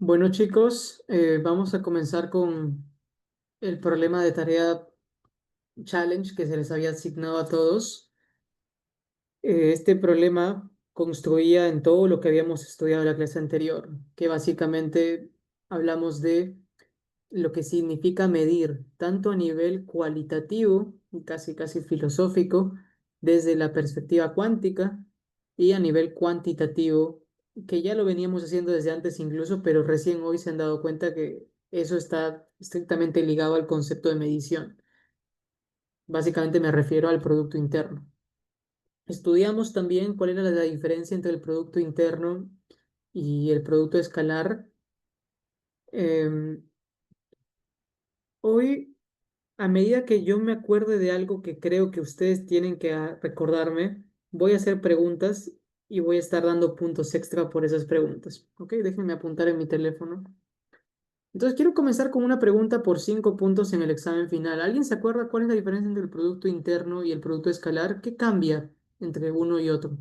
Bueno, chicos, vamos a comenzar con el problema de tarea challenge que se les había asignado a todos. Este problema construía en todo lo que habíamos estudiado en la clase anterior, que básicamente hablamos de lo que significa medir, tanto a nivel cualitativo, y casi filosófico, desde la perspectiva cuántica, y a nivel cuantitativo, que ya lo veníamos haciendo desde antes incluso, pero recién hoy se han dado cuenta que eso está estrictamente ligado al concepto de medición. Básicamente me refiero al producto interno. Estudiamos también cuál era la diferencia entre el producto interno y el producto escalar. Em, Hoy, a medida que yo me acuerde de algo que creo que ustedes tienen que recordarme, voy a hacer preguntas y voy a estar dando puntos extra por esas preguntas. Ok, déjenme apuntar en mi teléfono. Entonces, quiero comenzar con una pregunta por 5 puntos en el examen final. ¿Alguien se acuerda cuál es la diferencia entre el producto interno y el producto escalar? ¿Qué cambia entre uno y otro?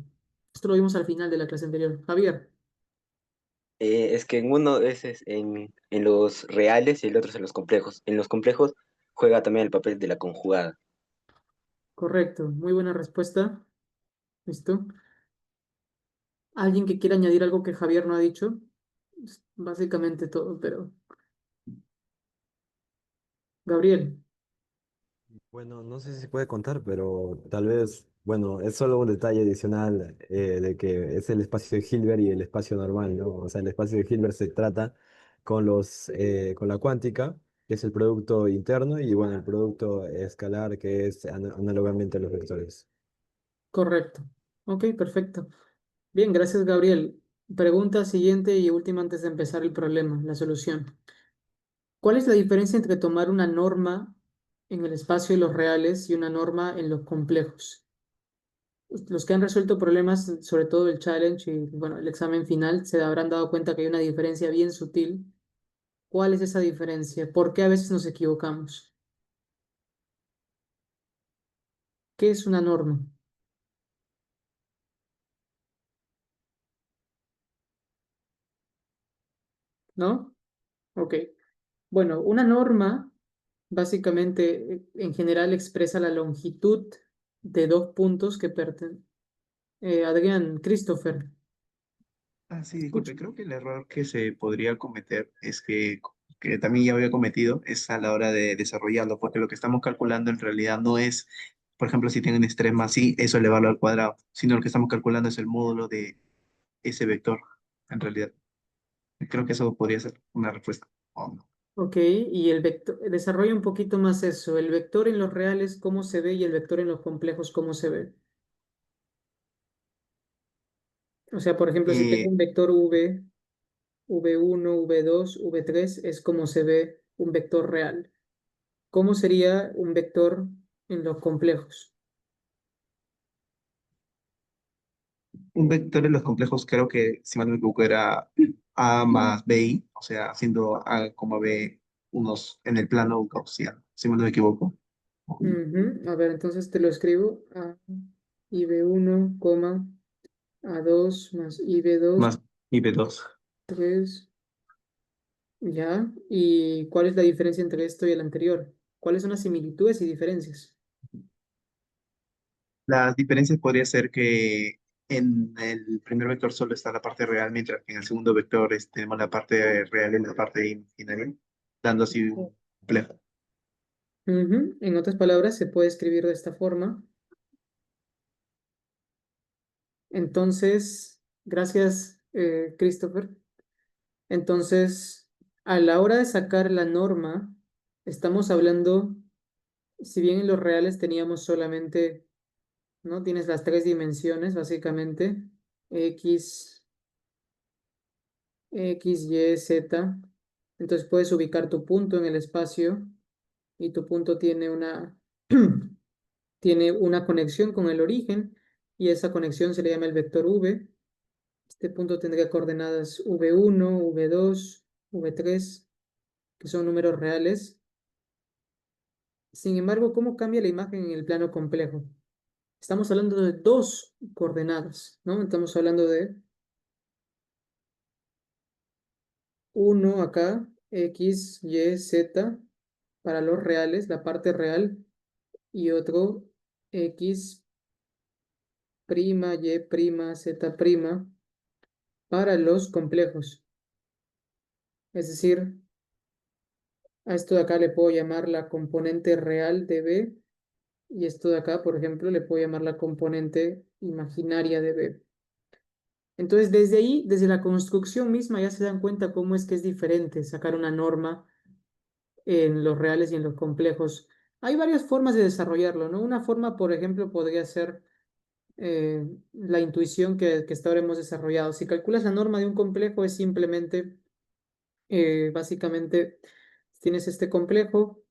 Esto lo vimos al final de la clase anterior. Javier, Es que en uno es en los reales y el otro es en los complejos. En los complejos juega también el papel de la conjugada. correcto. Muy buena respuesta. ¿Listo? ¿Alguien que quiera añadir algo que Javier no ha dicho? Es básicamente todo, pero Gabriel, Bueno, no sé si se puede contar, pero tal vez, bueno, es solo un detalle adicional de que es el espacio de Hilbert y el espacio normal, ¿no? O sea, el espacio de Hilbert se trata con la cuántica, que es el producto interno, y bueno, el producto escalar, que es análogamente a los vectores. correcto. Ok, perfecto. Bien, gracias, Gabriel. Pregunta siguiente y última antes de empezar el problema, la solución. ¿Cuál es la diferencia entre tomar una norma en el espacio de los reales y una norma en los complejos? Los que han resuelto problemas, sobre todo el challenge y bueno, el examen final, se habrán dado cuenta que hay una diferencia bien sutil. ¿Cuál es esa diferencia? ¿Por qué a veces nos equivocamos? ¿Qué es una norma? ¿No? Ok. Bueno, una norma básicamente en general expresa la longitud de dos puntos que pertenecen. Adrián, Christopher, Sí, escucho. disculpe, creo que el error que se podría cometer es que también ya había cometido es a la hora de desarrollarlo, porque lo que estamos calculando en realidad no es, por ejemplo, si tienen estrés más y eso elevarlo al cuadrado, sino lo que estamos calculando es el módulo de ese vector, en realidad. Creo que eso podría ser una respuesta. ¿O no? Ok, y el vector, desarrolla un poquito más eso. El vector en los reales, ¿cómo se ve? Y el vector en los complejos, ¿cómo se ve? O sea, por ejemplo, si tengo Eh, un vector v, v1, v2, v3, es como se ve un vector real. ¿Cómo sería un vector en los complejos? un vector en los complejos creo que, si mal no me equivoco, era A más BI, o sea, haciendo A, B unos en el plano gaussiano, si mal no me equivoco. Ujú. A ver, entonces te lo escribo. A I b uno, coma, A2 más I b dos, Más IB2. 3, ya. ¿Y cuál es la diferencia entre esto y el anterior? ¿Cuáles son las similitudes y diferencias? Las diferencias podría ser que en el primer vector solo está la parte real, mientras que en el segundo vector tenemos la parte real y la parte imaginaria, dando así un complejo. Ujú. En otras palabras, se puede escribir de esta forma. Entonces, gracias, Christopher. Entonces, a la hora de sacar la norma, estamos hablando, si bien en los reales teníamos solamente, ¿no? Tienes las tres dimensiones, básicamente, X, X, Y, Z. Entonces puedes ubicar tu punto en el espacio y tu punto tiene tiene una conexión con el origen y esa conexión se le llama el vector V. Este punto tendría coordenadas V1, V2, V3, que son números reales. Sin embargo, ¿cómo cambia la imagen en el plano complejo? Estamos hablando de dos coordenadas, ¿no? Estamos hablando de uno acá, X, Y, Z, para los reales, la parte real, y otro X', Y', Z', para los complejos. Es decir, a esto de acá le puedo llamar la componente real de B, y esto de acá, por ejemplo, le puedo llamar la componente imaginaria de B. Entonces, desde ahí, desde la construcción misma, ya se dan cuenta cómo es que es diferente sacar una norma en los reales y en los complejos. Hay varias formas de desarrollarlo, ¿no? Una forma, por ejemplo, podría ser la intuición que hasta ahora hemos desarrollado. Si calculas la norma de un complejo, es simplemente, básicamente, tienes este complejo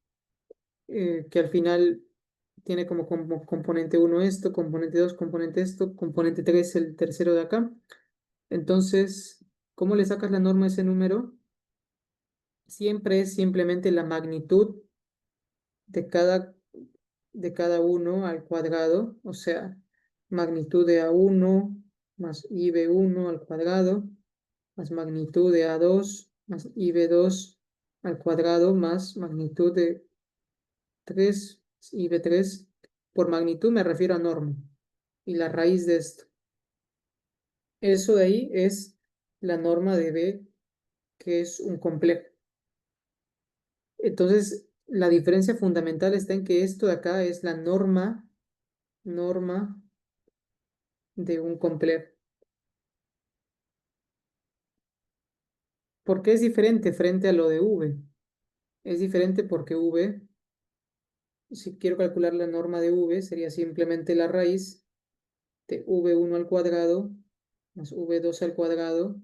que al final tiene como componente uno esto, componente 2 componente esto, componente 3 el tercero de acá. Entonces, ¿cómo le sacas la norma a ese número? Siempre es simplemente la magnitud de cada uno al cuadrado, o sea, magnitud de A1 más IB1 al cuadrado, más magnitud de A2 más IB2 al cuadrado, más magnitud de 3 IB3. Por magnitud me refiero a norma. Y la raíz de esto. Eso de ahí es la norma de B, que es un complejo. Entonces, la diferencia fundamental está en que esto de acá es la norma de un complejo. ¿Por qué es diferente frente a lo de V? Es diferente porque V, si quiero calcular la norma de V, sería simplemente la raíz de V1 al cuadrado más V2 al cuadrado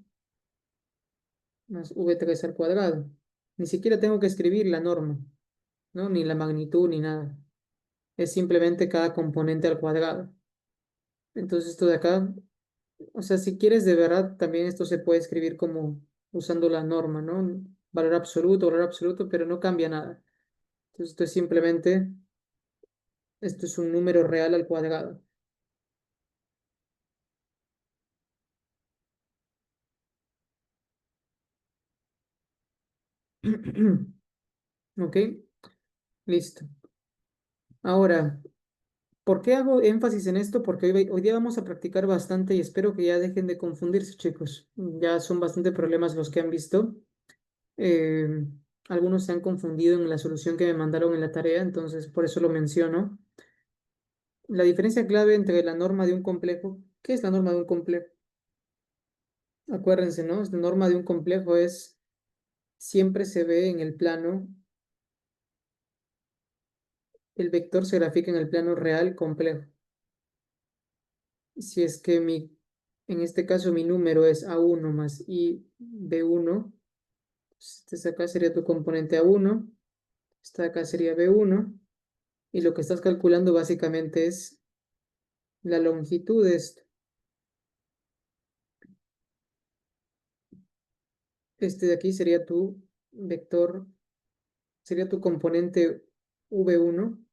más V3 al cuadrado. Ni siquiera tengo que escribir la norma, ¿no? Ni la magnitud ni nada. Es simplemente cada componente al cuadrado. Entonces esto de acá, o sea, si quieres de verdad, también esto se puede escribir como usando la norma, ¿no? Valor absoluto, pero no cambia nada. Entonces esto es simplemente, esto es un número real al cuadrado. ¿Ok? Listo. Ahora, ¿por qué hago énfasis en esto? Porque hoy día vamos a practicar bastante y espero que ya dejen de confundirse, chicos. Ya son bastante problemas los que han visto. Eh, Algunos se han confundido en la solución que me mandaron en la tarea, entonces por eso lo menciono. La diferencia clave entre la norma de un complejo, ¿qué es la norma de un complejo? Acuérdense, ¿no? La norma de un complejo es, siempre se ve en el plano, el vector se grafica en el plano real complejo. Si es que en este caso mi número es A1 más IB1, este de acá sería tu componente A1, esta de acá sería B1, y lo que estás calculando básicamente es la longitud de esto. Este de aquí sería tu vector, sería tu componente V1.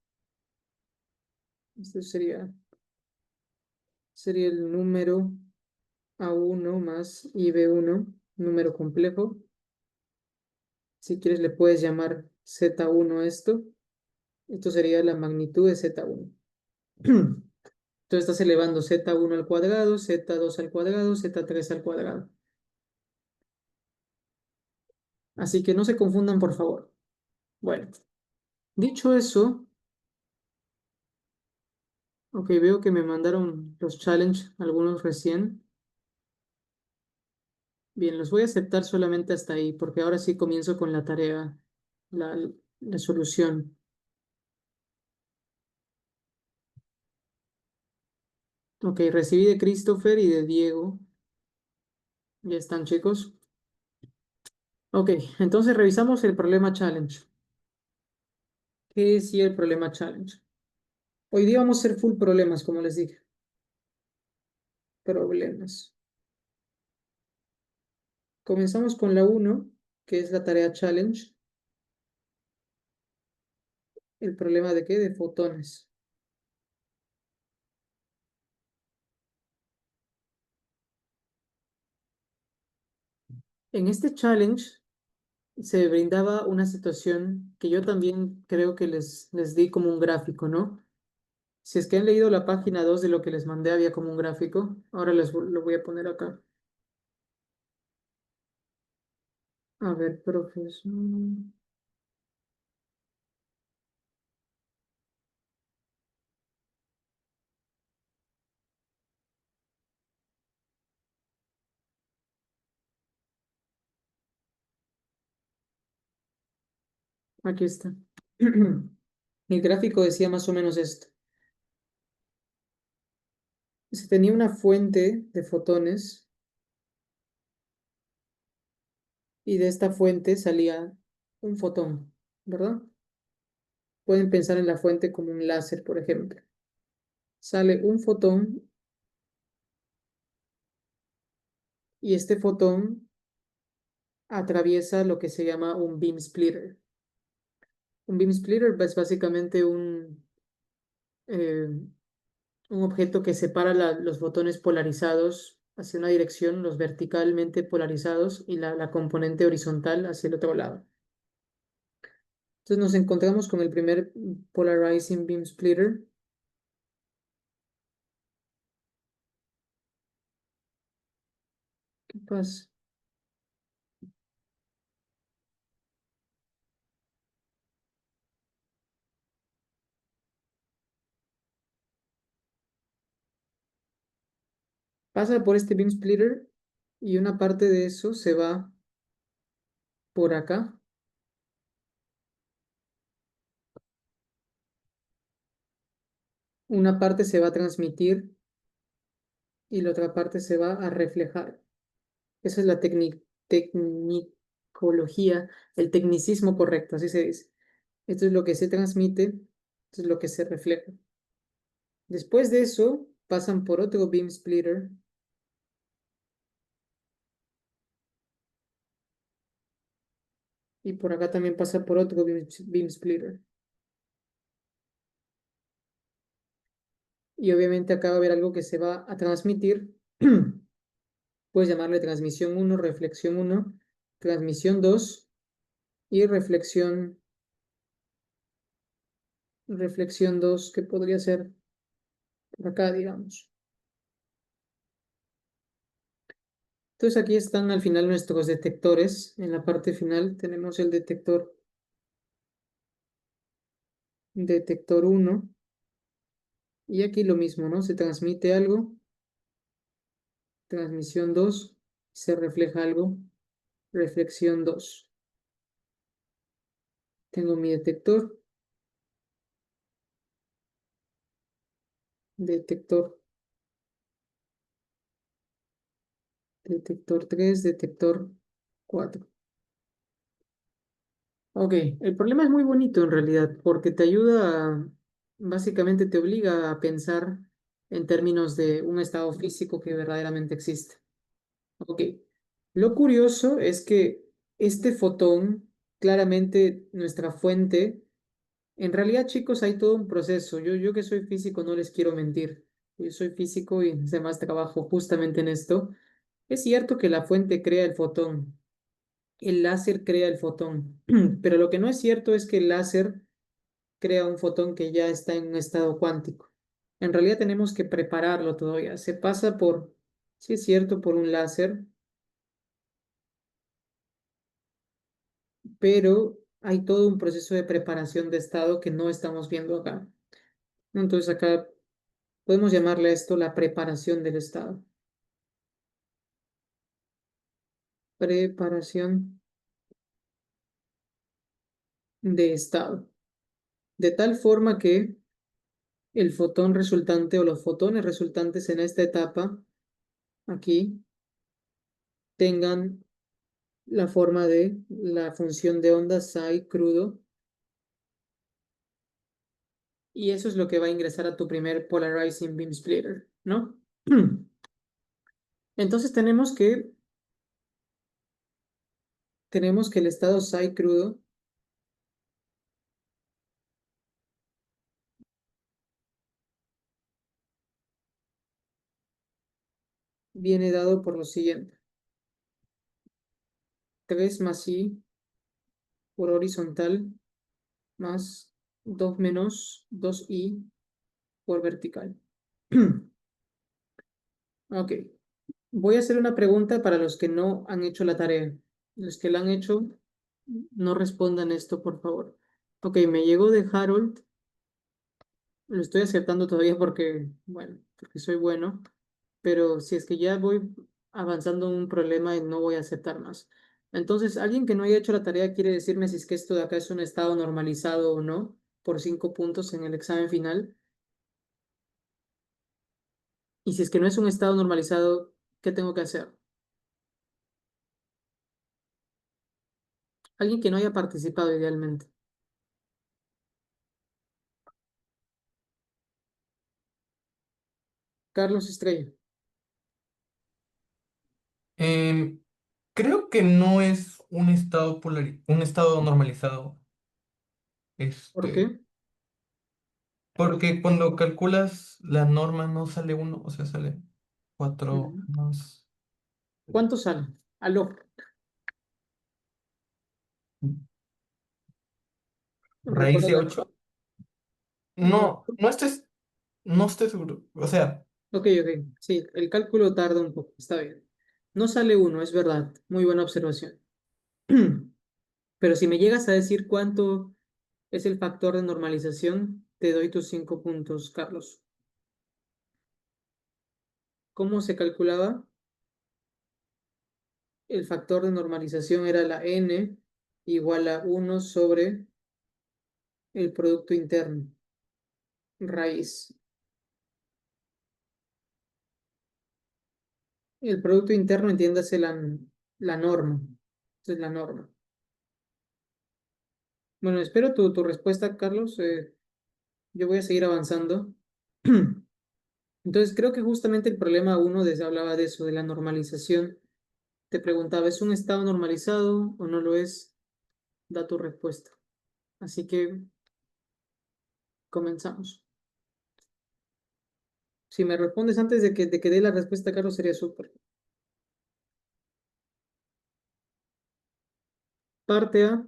Este sería el número A1 más IB1, número complejo. Si quieres le puedes llamar Z1 a esto. Esto sería la magnitud de Z1. Entonces estás elevando Z1 al cuadrado, Z2 al cuadrado, Z3 al cuadrado. Así que no se confundan, por favor. Bueno, dicho eso, ok, veo que me mandaron los challenge, algunos recién. Bien, los voy a aceptar solamente hasta ahí, porque ahora sí comienzo con la tarea, la, la solución. Ok, recibí de Christopher y de Diego. Ya están, chicos. Ok, entonces revisamos el problema challenge. ¿Qué es el problema challenge? Hoy día vamos a hacer full problemas, como les dije. Problemas. Comenzamos con la uno, que es la tarea challenge. ¿El problema de qué? De fotones. En este challenge se brindaba una situación que yo también creo que les di como un gráfico, ¿no? Si es que han leído la página 2 de lo que les mandé, había como un gráfico. Ahora lo voy a poner acá. A ver, profesor. Aquí está. El gráfico decía más o menos esto. Se tenía una fuente de fotones y de esta fuente salía un fotón, ¿verdad? Pueden pensar en la fuente como un láser, por ejemplo. Sale un fotón y este fotón atraviesa lo que se llama un beam splitter. Un beam splitter es básicamente eh, un objeto que separa los fotones polarizados hacia una dirección, los verticalmente polarizados y la componente horizontal hacia el otro lado. Entonces nos encontramos con el primer polarizing beam splitter. ¿Qué pasa? Pasa por este beam splitter y una parte de eso se va por acá. Una parte se va a transmitir y la otra parte se va a reflejar. Esa es la tecnicología, el tecnicismo correcto, así se dice. Esto es lo que se transmite, esto es lo que se refleja. Después de eso, pasan por otro beam splitter y por acá también pasa por otro beam splitter. Y obviamente acá va a haber algo que se va a transmitir. Puedes llamarle transmisión 1, reflexión 1, transmisión 2 y reflexión 2, que podría ser por acá, digamos. Entonces aquí están al final nuestros detectores. En la parte final tenemos el detector 1. Y aquí lo mismo, ¿no? Se transmite algo, transmisión 2, se refleja algo, reflexión 2. Tengo mi detector, detector 3, detector 4. Ok, el problema es muy bonito en realidad, porque te ayuda, básicamente te obliga a pensar en términos de un estado físico que verdaderamente existe. Ok, lo curioso es que este fotón, claramente nuestra fuente, en realidad, chicos, hay todo un proceso. Yo que soy físico no les quiero mentir. Yo soy físico y además trabajo justamente en esto. Es cierto que la fuente crea el fotón, el láser crea el fotón, pero lo que no es cierto es que el láser crea un fotón que ya está en un estado cuántico. En realidad tenemos que prepararlo todavía. Se pasa por, sí es cierto, por un láser, pero hay todo un proceso de preparación de estado que no estamos viendo acá. Entonces acá podemos llamarle a esto la preparación del estado. Preparación de estado. De tal forma que el fotón resultante o los fotones resultantes en esta etapa aquí tengan la forma de la función de onda psi crudo, y eso es lo que va a ingresar a tu primer polarizing beam splitter, ¿no? Entonces tenemos que el estado psi crudo viene dado por lo siguiente. 3 más i por horizontal más 2 menos 2i por vertical. Ok. Voy a hacer una pregunta para los que no han hecho la tarea. Los que la han hecho, no respondan esto, por favor. Ok, me llegó de Harold. Lo estoy aceptando todavía porque, bueno, porque soy bueno. Pero si es que ya voy avanzando en un problema, no voy a aceptar más. Entonces, alguien que no haya hecho la tarea quiere decirme si es que esto de acá es un estado normalizado o no, por 5 puntos en el examen final. Y si es que no es un estado normalizado, ¿qué tengo que hacer? Alguien que no haya participado idealmente. Carlos Estrella. Em, Creo que no es un estado un estado normalizado. ¿Por Este, qué? porque cuando calculas la norma no sale uno, o sea, sale 4 Ujú. más ¿Cuánto sale? Aló. raíz ¿Recuerdas de la... 8. No. No estoy seguro. O sea, Ok, ok. Sí, el cálculo tarda un poco. Está bien. No sale uno, es verdad. Muy buena observación. Pero si me llegas a decir cuánto es el factor de normalización, te doy tus 5 puntos, Carlos. ¿Cómo se calculaba? El factor de normalización era la n igual a 1 sobre el producto interno, raíz. El producto interno, entiéndase la norma. Esa es la norma. Bueno, espero tu respuesta, Carlos. Yo voy a seguir avanzando. Entonces, creo que justamente el problema uno hablaba de eso, de la normalización. Te preguntaba, ¿es un estado normalizado o no lo es? Da tu respuesta. Así que comenzamos. Si me respondes antes de que dé la respuesta, Carlos, sería súper. Parte A,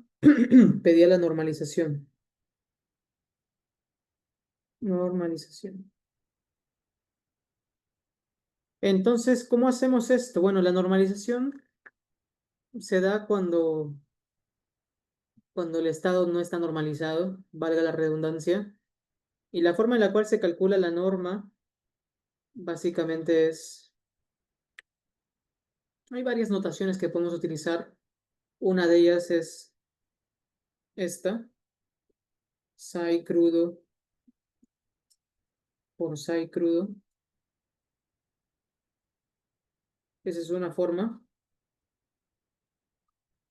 pedía la normalización. Normalización. Entonces, ¿cómo hacemos esto? Bueno, la normalización se da cuando el estado no está normalizado, valga la redundancia, y la forma en la cual se calcula la norma básicamente es, hay varias notaciones que podemos utilizar. Una de ellas es esta, psi crudo por psi crudo. Esa es una forma.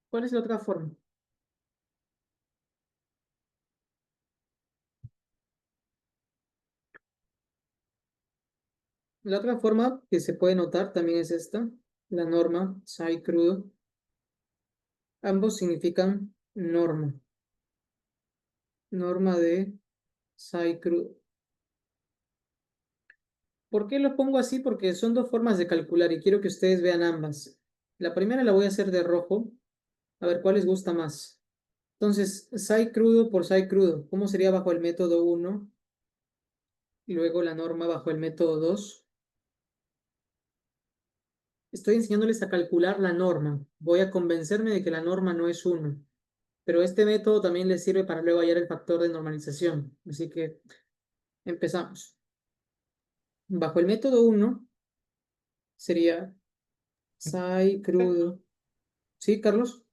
¿Cuál es la otra forma? La otra forma que se puede notar también es esta, la norma psi crudo. Ambos significan norma, norma de psi crudo. ¿Por qué lo pongo así? Porque son dos formas de calcular y quiero que ustedes vean ambas. La primera la voy a hacer de rojo, a ver cuál les gusta más. Entonces, psi crudo por psi crudo, ¿cómo sería bajo el método 1? Y luego la norma bajo el método 2. Estoy enseñándoles a calcular la norma. Voy a convencerme de que la norma no es 1. Pero este método también les sirve para luego hallar el factor de normalización. Así que empezamos. Bajo el método 1 sería psi crudo. ¿Sí, Carlos?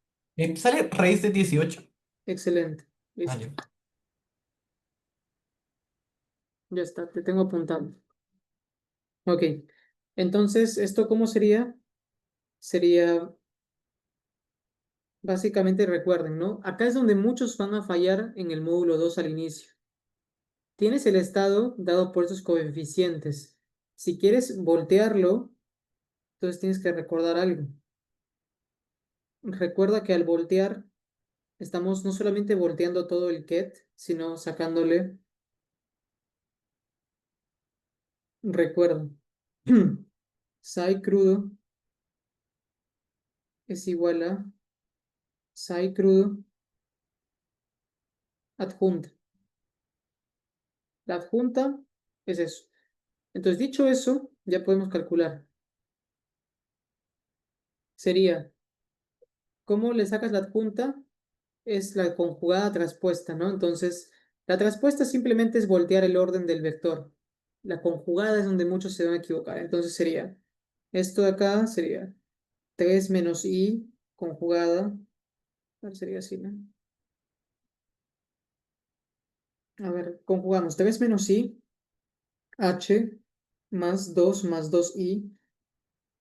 sale raíz de 18. Excelente. Ah, Listo. ya. Ya está, te tengo apuntado. Ok. Entonces, ¿esto cómo sería? Sería, básicamente recuerden, ¿no? Acá es donde muchos van a fallar en el módulo 2 al inicio. Tienes el estado dado por esos coeficientes. Si quieres voltearlo, entonces tienes que recordar algo. Recuerda que al voltear, estamos no solamente volteando todo el ket, sino sacándole recuerdo. Psi crudo es igual a psi crudo adjunta. La adjunta es eso. Entonces, dicho eso, ya podemos calcular. Sería, ¿cómo le sacas la adjunta? Es la conjugada traspuesta, ¿no? Entonces, la traspuesta simplemente es voltear el orden del vector. La conjugada es donde muchos se van a equivocar. Entonces sería, esto de acá sería 3 menos i conjugada. A ver, sería así, ¿no? A ver, conjugamos 3 menos i, h, más 2 i,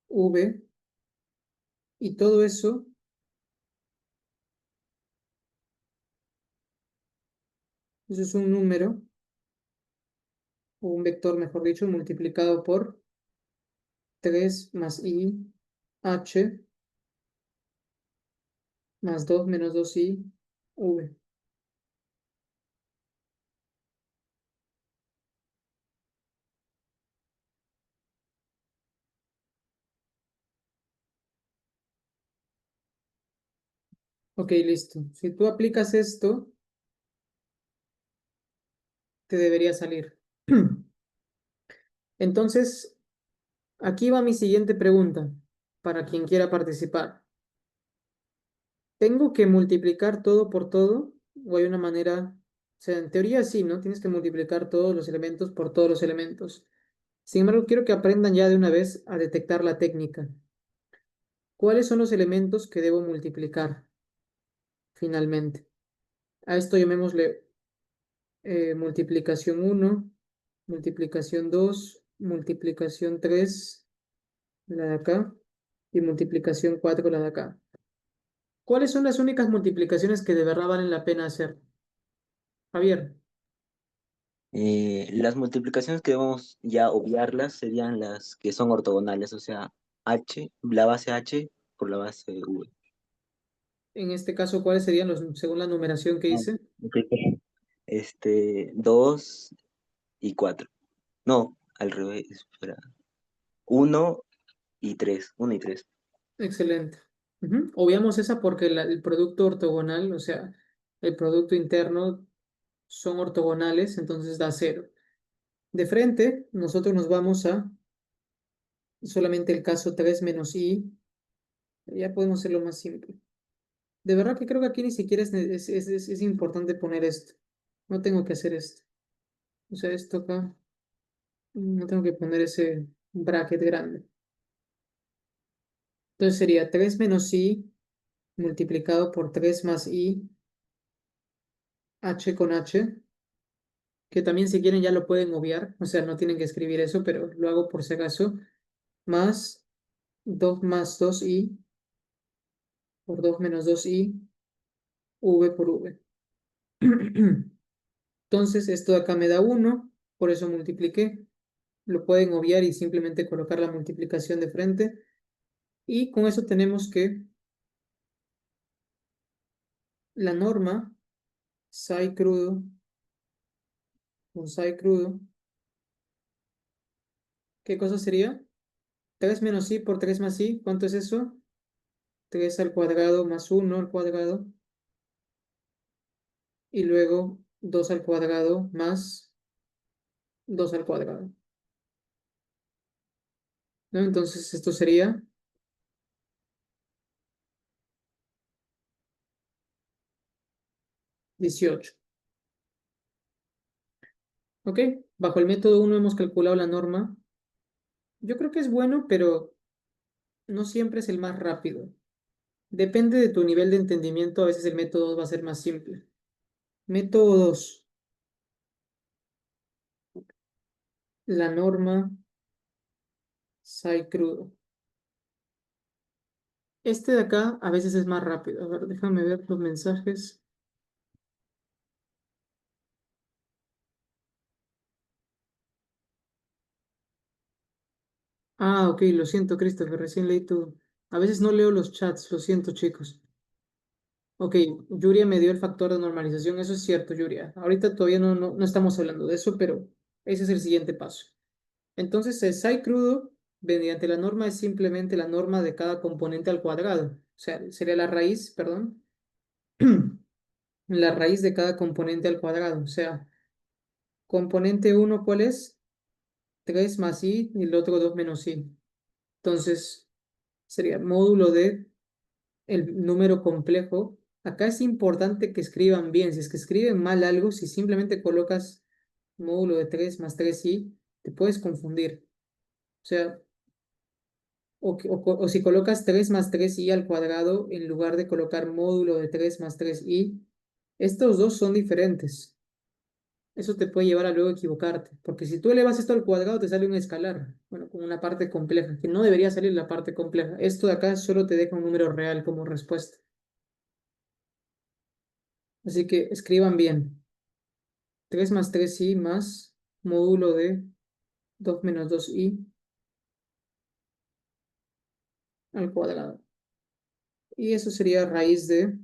v, y todo eso, eso es un número, o un vector, mejor dicho, multiplicado por 3 más i, h, más 2 menos 2i, v. Ok, listo. Si tú aplicas esto, te debería salir. Entonces, aquí va mi siguiente pregunta para quien quiera participar. ¿Tengo que multiplicar todo por todo? ¿O hay una manera? O sea, en teoría sí, ¿no? Tienes que multiplicar todos los elementos por todos los elementos. Sin embargo, quiero que aprendan ya de una vez a detectar la técnica. ¿Cuáles son los elementos que debo multiplicar finalmente? A esto llamémosle multiplicación 1, multiplicación 2, multiplicación 3, la de acá, y multiplicación 4, la de acá. ¿Cuáles son las únicas multiplicaciones que de verdad valen la pena hacer? Javier, Las multiplicaciones que debemos ya obviarlas serían las que son ortogonales, o sea, h, la base h por la base v. en este caso, ¿cuáles serían los, según la numeración que Ah, hice? ok. 2 y 4. No, al revés, espera. 1 y 3. 1 y 3. Excelente. Ujú. Obviamos esa porque el producto ortogonal, o sea, el producto interno, son ortogonales, entonces da 0. De frente, nosotros nos vamos a solamente el caso 3 menos i. Ya podemos hacerlo más simple. De verdad que creo que aquí ni siquiera es importante poner esto. No tengo que hacer esto. O sea, esto acá, no tengo que poner ese bracket grande. Entonces sería 3 menos i multiplicado por 3 más i, h con h, que también si quieren ya lo pueden obviar. O sea, no tienen que escribir eso, pero lo hago por si acaso. Más 2 más 2i por 2 menos 2i, v por v. Entonces, esto de acá me da 1, por eso multipliqué. Lo pueden obviar y simplemente colocar la multiplicación de frente. Y con eso tenemos que la norma psi crudo con psi crudo, ¿qué cosa sería? 3 menos i por 3 más i, ¿cuánto es eso? 3 al cuadrado más 1 al cuadrado. Y luego 2 al cuadrado más 2 al cuadrado, ¿no? Entonces esto sería 18. ¿Ok? Bajo el método 1 hemos calculado la norma. Yo creo que es bueno, pero no siempre es el más rápido. Depende de tu nivel de entendimiento, a veces el método 2 va a ser más simple. Método 2, la norma psi crudo. Este de acá a veces es más rápido. A ver, déjame ver los mensajes. Ah, ok, lo siento, Christopher, recién leí tu... A veces no leo los chats, lo siento, chicos. Ok, Yuria me dio el factor de normalización, eso es cierto, Yuria. Ahorita todavía no estamos hablando de eso, pero ese es el siguiente paso. Entonces, el psi crudo, mediante la norma, es simplemente la norma de cada componente al cuadrado. O sea, sería la raíz, perdón, la raíz de cada componente al cuadrado. O sea, componente uno, ¿cuál es? 3 más i y el otro 2 menos i. Entonces, sería módulo de el número complejo. Acá es importante que escriban bien. Si es que escriben mal algo, si simplemente colocas módulo de 3 más 3i, te puedes confundir. O sea, o si colocas 3 más 3i al cuadrado en lugar de colocar módulo de 3 más 3i, estos dos son diferentes. Eso te puede llevar a luego equivocarte, porque si tú elevas esto al cuadrado te sale un escalar, bueno, con una parte compleja, que no debería salir la parte compleja. Esto de acá solo te deja un número real como respuesta. Así que escriban bien. 3 más 3i más módulo de 2 menos 2i al cuadrado. Y eso sería raíz de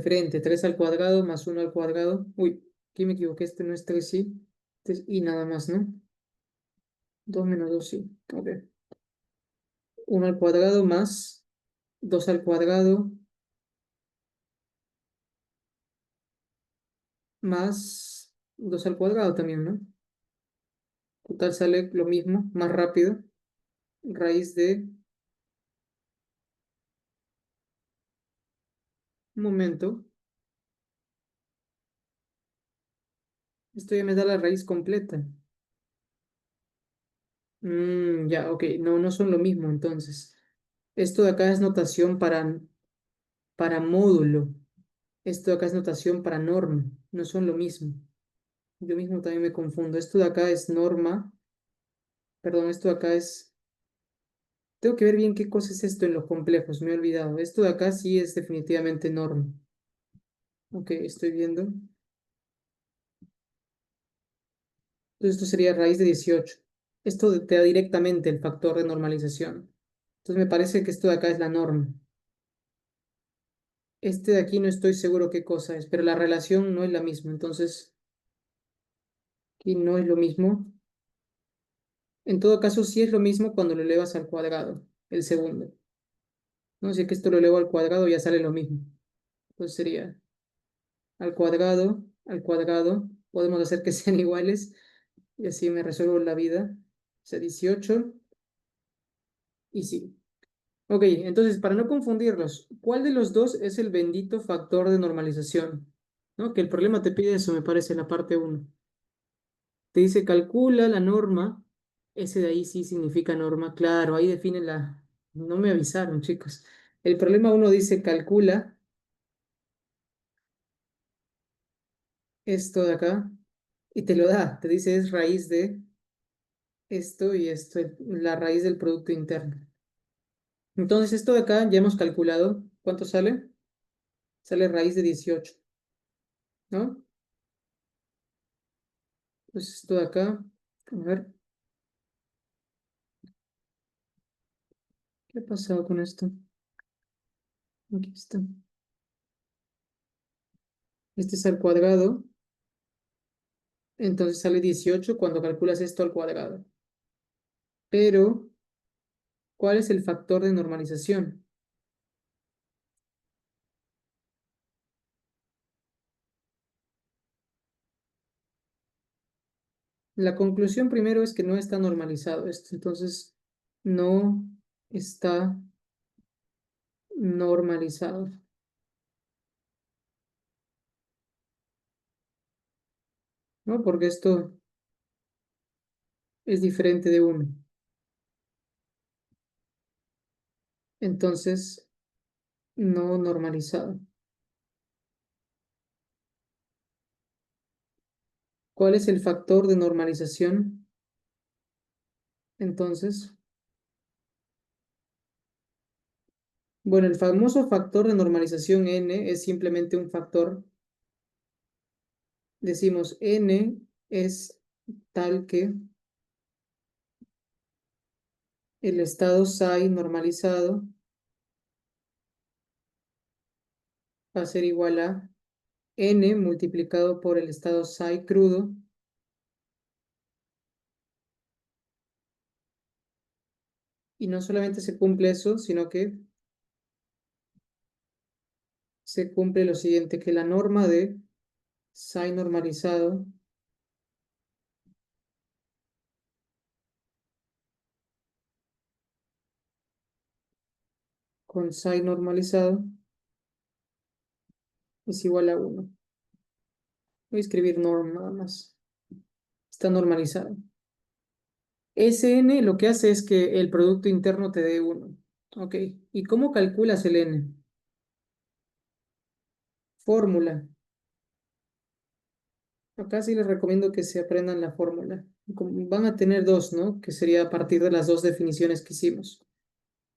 frente, 3 al cuadrado más 1 al cuadrado. Uy, aquí me equivoqué, este no es 3i, este es i nada más, ¿no? 2 menos 2i, ok. 1 al cuadrado más 2 al cuadrado más 2 al cuadrado también, ¿no? Total sale lo mismo, más rápido. Raíz de, un momento, esto ya me da la raíz completa. Ya, ok, no, no son lo mismo entonces. Esto de acá es notación para módulo. Esto de acá es notación para norma. No son lo mismo. Yo mismo también me confundo. Esto de acá es norma. Perdón, esto de acá es... Tengo que ver bien qué cosa es esto en los complejos. Me he olvidado. Esto de acá sí es definitivamente norma. Ok, estoy viendo. Entonces esto sería raíz de 18. Esto te da directamente el factor de normalización. Entonces me parece que esto de acá es la norma. Este de aquí no estoy seguro qué cosa es, pero la relación no es la misma. Entonces, aquí no es lo mismo. En todo caso, sí es lo mismo cuando lo elevas al cuadrado, el segundo. No sé que esto lo elevo al cuadrado, ya sale lo mismo. Entonces sería al cuadrado, al cuadrado. Podemos hacer que sean iguales y así me resuelvo la vida. O sea, 18 y sí. Ok, entonces para no confundirlos, ¿cuál de los dos es el bendito factor de normalización? ¿No? Que el problema te pide eso, me parece, en la parte uno. Te dice calcula la norma, ese de ahí sí significa norma, claro, ahí define la... No me avisaron, chicos. El problema uno dice calcula esto de acá y te lo da, te dice es raíz de esto y esto, la raíz del producto interno. Entonces esto de acá ya hemos calculado, ¿cuánto sale? Sale raíz de 18, ¿no? Pues esto de acá, a ver, ¿qué ha pasado con esto? Aquí está. Este es al cuadrado, entonces sale 18 cuando calculas esto al cuadrado. Pero, ¿cuál es el factor de normalización? La conclusión primero es que no está normalizado esto, entonces no está normalizado, ¿no? Porque esto es diferente de uno. Entonces, no normalizado. ¿Cuál es el factor de normalización? Entonces, bueno, el famoso factor de normalización n es simplemente un factor. Decimos n es tal que el estado psi normalizado va a ser igual a n multiplicado por el estado psi crudo y no solamente se cumple eso, sino que se cumple lo siguiente, que la norma de psi normalizado con psi normalizado es igual a 1. Voy a escribir norm nada más. Está normalizado. Sn lo que hace es que el producto interno te dé 1. Ok. ¿Y cómo calculas el n? Fórmula. Acá sí les recomiendo que se aprendan la fórmula. Van a tener dos, ¿no? Que sería a partir de las dos definiciones que hicimos.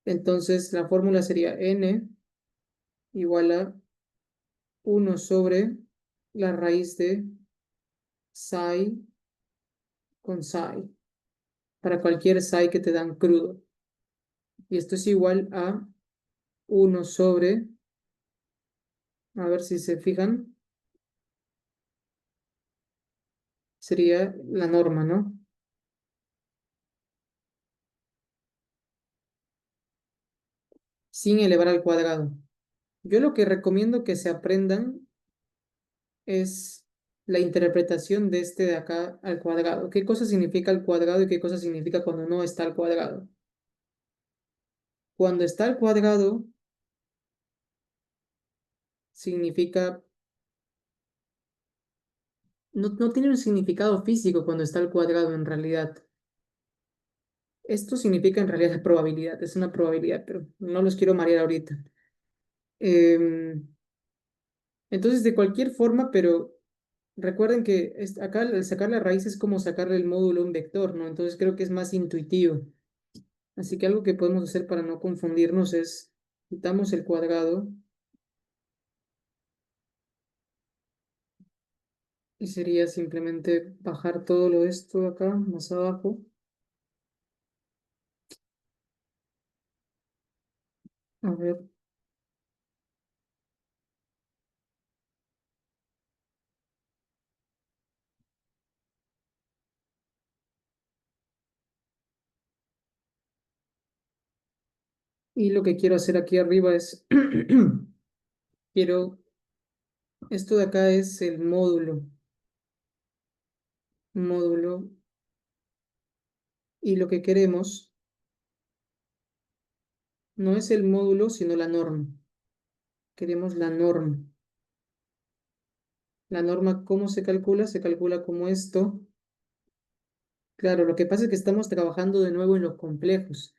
Entonces, la fórmula sería n igual a 1 sobre la raíz de psi con psi, para cualquier psi que te dan crudo. Y esto es igual a 1 sobre, a ver si se fijan, sería la norma, ¿no? Sin elevar al cuadrado. Yo lo que recomiendo que se aprendan es la interpretación de este de acá al cuadrado. ¿Qué cosa significa al cuadrado y qué cosa significa cuando no está al cuadrado? Cuando está al cuadrado significa, no tiene un significado físico cuando está al cuadrado en realidad. Esto significa en realidad probabilidad, es una probabilidad, pero no los quiero marear ahorita. Em, entonces, de cualquier forma, pero recuerden que acá al sacar la raíz es como sacarle el módulo a un vector, ¿no? Entonces creo que es más intuitivo. Así que algo que podemos hacer para no confundirnos es, quitamos el cuadrado y sería simplemente bajar todo lo de esto acá, más abajo. A ver, y lo que quiero hacer aquí arriba es, quiero, esto de acá es el módulo, y lo que queremos no es el módulo, sino la norma. Queremos la norma. La norma, ¿cómo se calcula? Se calcula como esto. Claro, lo que pasa es que estamos trabajando de nuevo en los complejos.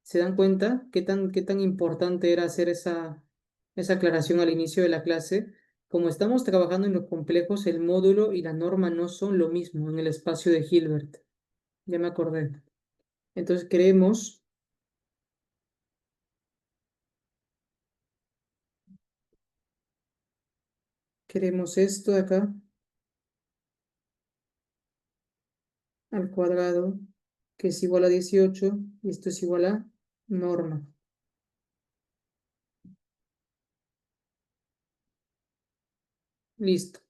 ¿Se dan cuenta qué tan importante era hacer esa aclaración al inicio de la clase? Como estamos trabajando en los complejos, el módulo y la norma no son lo mismo en el espacio de Hilbert. Ya me acordé. Entonces queremos esto de acá al cuadrado, que es igual a 18, y esto es igual a norma. Listo.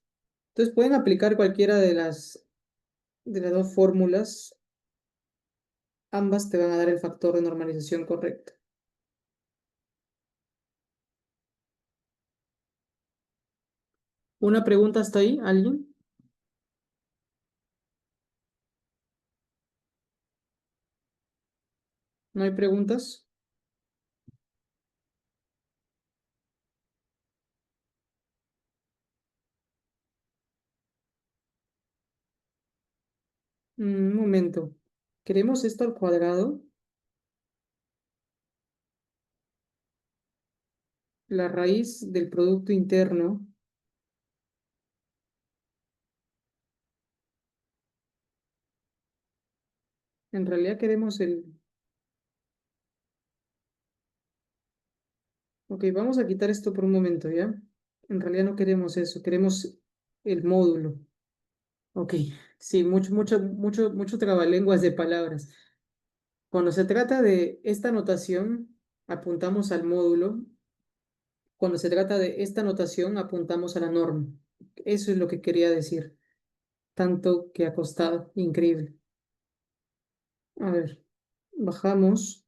Entonces pueden aplicar cualquiera de las dos fórmulas. Ambas te van a dar el factor de normalización correcto. ¿Una pregunta hasta ahí? ¿Alguien? ¿No hay preguntas? Un momento. ¿Queremos esto al cuadrado? La raíz del producto interno. En realidad queremos el... Ok, vamos a quitar esto por un momento, ¿ya? En realidad no queremos eso, queremos el módulo. Ok, sí, mucho trabalenguas de palabras. Cuando se trata de esta notación, apuntamos al módulo. Cuando se trata de esta notación, apuntamos a la norma. Eso es lo que quería decir. Tanto que ha costado. Increíble. A ver, bajamos.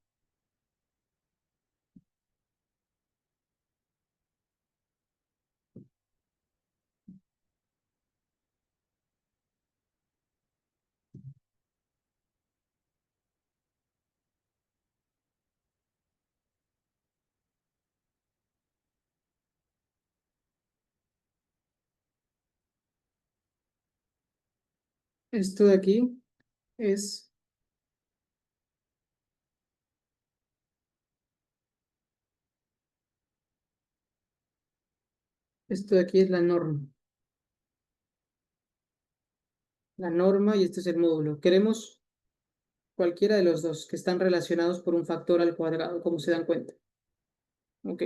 Esto de aquí es, esto de aquí es la norma. La norma y este es el módulo. Queremos cualquiera de los dos que están relacionados por un factor al cuadrado, como se dan cuenta. Ok.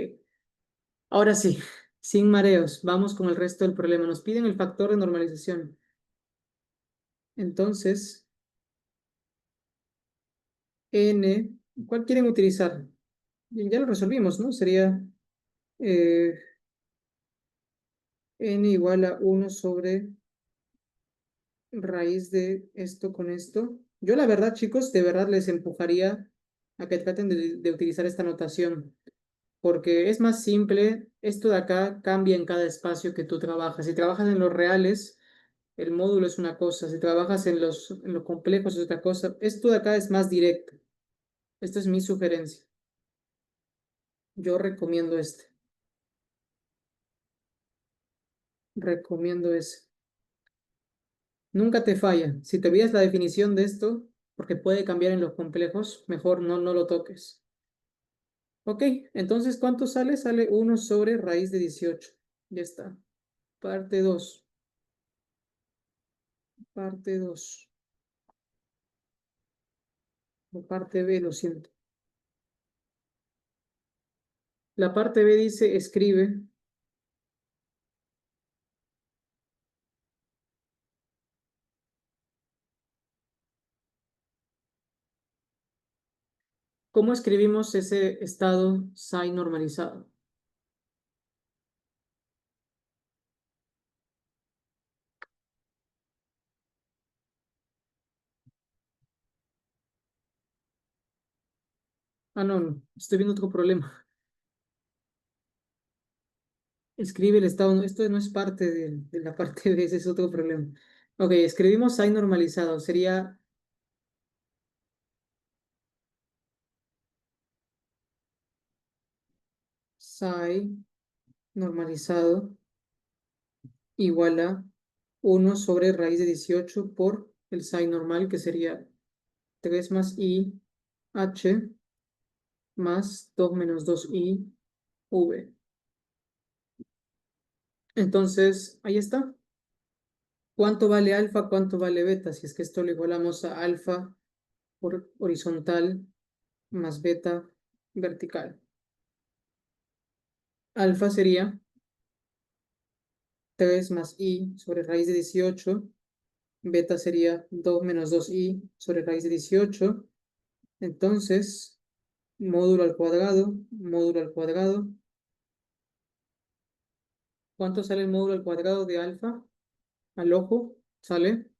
Ahora sí, sin mareos, vamos con el resto del problema. Nos piden el factor de normalización. Entonces, n, ¿cuál quieren utilizar? Bien, ya lo resolvimos, ¿no? Sería eh, n igual a 1 sobre raíz de esto con esto. Yo la verdad, chicos, de verdad les empujaría a que traten de utilizar esta notación, porque es más simple. Esto de acá cambia en cada espacio que tú trabajas. Si trabajas en los reales, el módulo es una cosa. Si trabajas en los complejos es otra cosa. Esto de acá es más directo. Esta es mi sugerencia. Yo recomiendo este. Recomiendo ese. Nunca te falla. Si te olvidas la definición de esto, porque puede cambiar en los complejos, mejor no lo toques. Ok, entonces, ¿cuánto sale? Sale 1 sobre raíz de 18. Ya está. Parte 2. Parte 2. O parte B, lo siento. La parte B dice, escribe. ¿Cómo escribimos ese estado psi normalizado? Ah, no. Estoy viendo otro problema. Escribe el estado. Esto no es parte de la parte B, ese es otro problema. Ok, escribimos psi normalizado. Sería psi normalizado igual a 1 sobre raíz de 18 por el psi normal, que sería 3 más i h más 2 menos 2i v. Entonces, ahí está. ¿Cuánto vale alfa? ¿Cuánto vale beta? Si es que esto lo igualamos a alfa por horizontal más beta vertical. Alfa sería 3 más i sobre raíz de 18. Beta sería 2 menos 2i sobre raíz de 18. Entonces, módulo al cuadrado, módulo al cuadrado. ¿Cuánto sale el módulo al cuadrado de alfa? Al ojo sale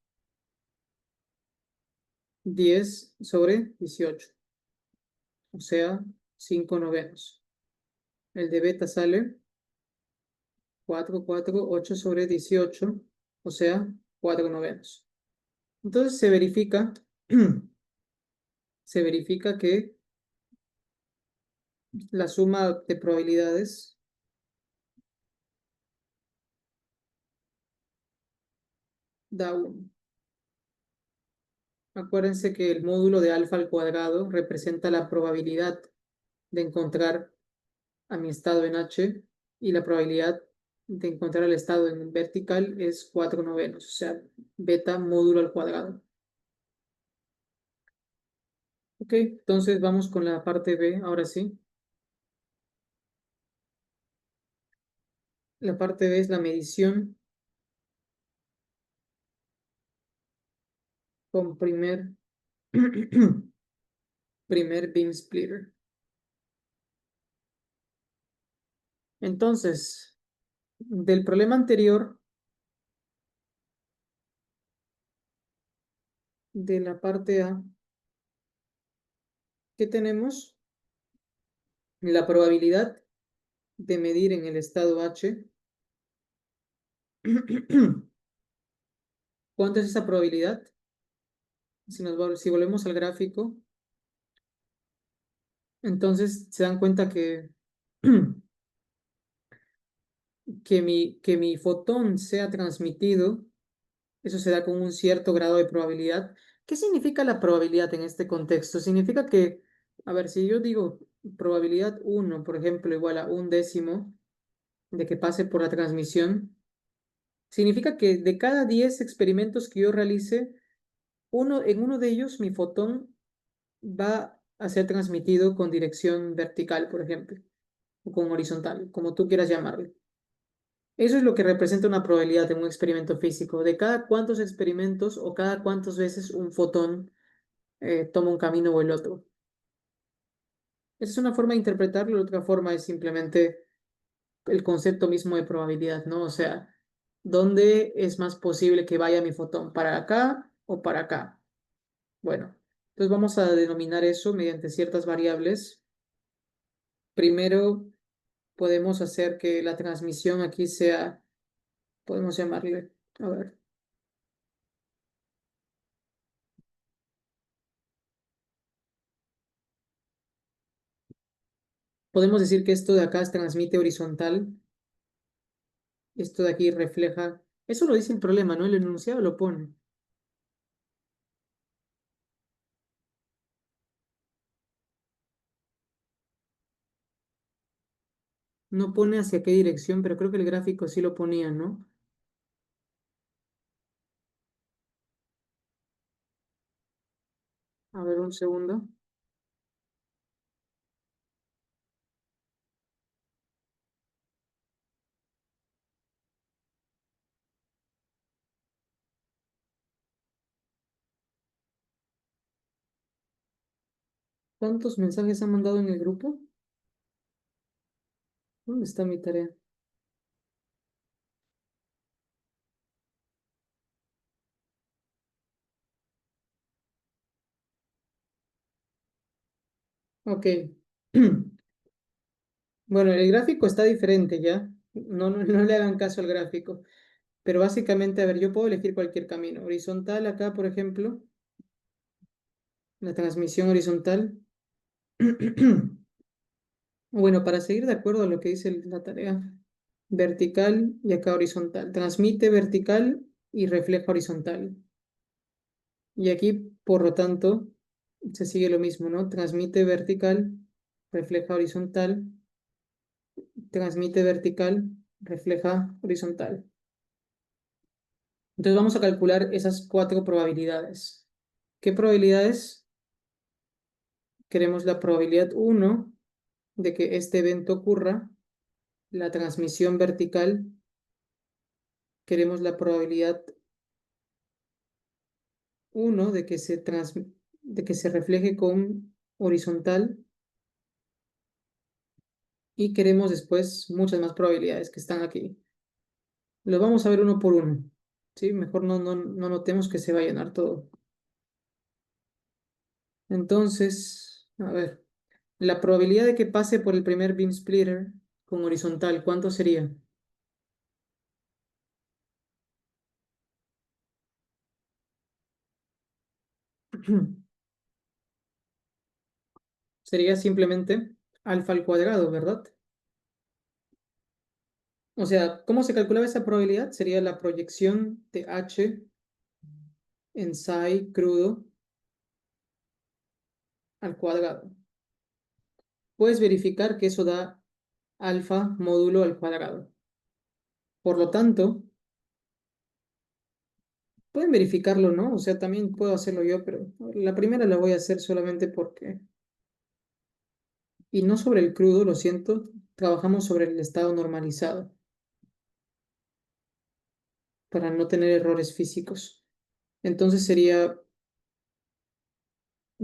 10 sobre 18, o sea, 5 novenos. El de beta sale 8 sobre 18, o sea, 4 novenos. Entonces se verifica que la suma de probabilidades da 1. Acuérdense que el módulo de alfa al cuadrado representa la probabilidad de encontrar a mi estado en H, y la probabilidad de encontrar el estado en vertical es 4 novenos, o sea, beta módulo al cuadrado. Ok, entonces vamos con la parte B, ahora sí. La parte B es la medición con primer beam splitter. Entonces, del problema anterior, de la parte A, ¿qué tenemos? La probabilidad de medir en el estado H. ¿Cuánto es esa probabilidad? Si volvemos al gráfico, entonces se dan cuenta que, que mi fotón sea transmitido Eso se da con un cierto grado de probabilidad. ¿Qué significa la probabilidad en este contexto? Significa que, a ver, si yo digo probabilidad 1, por ejemplo, igual a 1/10 de que pase por la transmisión, significa que de cada 10 experimentos que yo realice, en uno de ellos mi fotón va a ser transmitido con dirección vertical, por ejemplo, o con horizontal, como tú quieras llamarlo. Eso es lo que representa una probabilidad en un experimento físico. De cada cuántos experimentos o cada cuántas veces un fotón toma un camino o el otro. Esa es una forma de interpretarlo, la otra forma es simplemente el concepto mismo de probabilidad, ¿no? O sea, ¿dónde es más posible que vaya mi fotón? ¿Para acá o para acá? Bueno, entonces vamos a denominar eso mediante ciertas variables. Primero, podemos hacer que la transmisión aquí sea, podemos llamarle, a ver, podemos decir que esto de acá se transmite horizontal, esto de aquí refleja, eso lo dice el problema, ¿no? El enunciado lo pone. No pone hacia qué dirección, pero creo que el gráfico sí lo ponía, ¿no? A ver, un segundo. ¿Cuántos mensajes han mandado en el grupo? ¿Dónde está mi tarea? Ok. Bueno, el gráfico está diferente ya. No le hagan caso al gráfico. Pero básicamente, a ver, yo puedo elegir cualquier camino. Horizontal acá, por ejemplo, la transmisión horizontal. Bueno, para seguir de acuerdo a lo que dice la tarea, vertical y acá horizontal. Transmite vertical y refleja horizontal. Y aquí, por lo tanto, se sigue lo mismo, ¿no? Transmite vertical, refleja horizontal, transmite vertical, refleja horizontal. Entonces vamos a calcular esas 4 probabilidades. ¿Qué probabilidades? Queremos la probabilidad 1 de que este evento ocurra, la transmisión vertical, queremos la probabilidad 1 de que se refleje con horizontal y queremos después muchas más probabilidades que están aquí. Los vamos a ver uno por uno, ¿sí? Mejor no notemos que se va a llenar todo. Entonces, a ver, la probabilidad de que pase por el primer beam splitter con horizontal, ¿cuánto sería? Sería simplemente alfa al cuadrado, ¿verdad? O sea, ¿cómo se calculaba esa probabilidad? Sería la proyección de H en psi crudo al cuadrado. Puedes verificar que eso da alfa módulo al cuadrado. Por lo tanto, pueden verificarlo, ¿no? O sea, también puedo hacerlo yo, pero la primera la voy a hacer solamente porque... Y no sobre el crudo, lo siento, trabajamos sobre el estado normalizado para no tener errores físicos. Entonces sería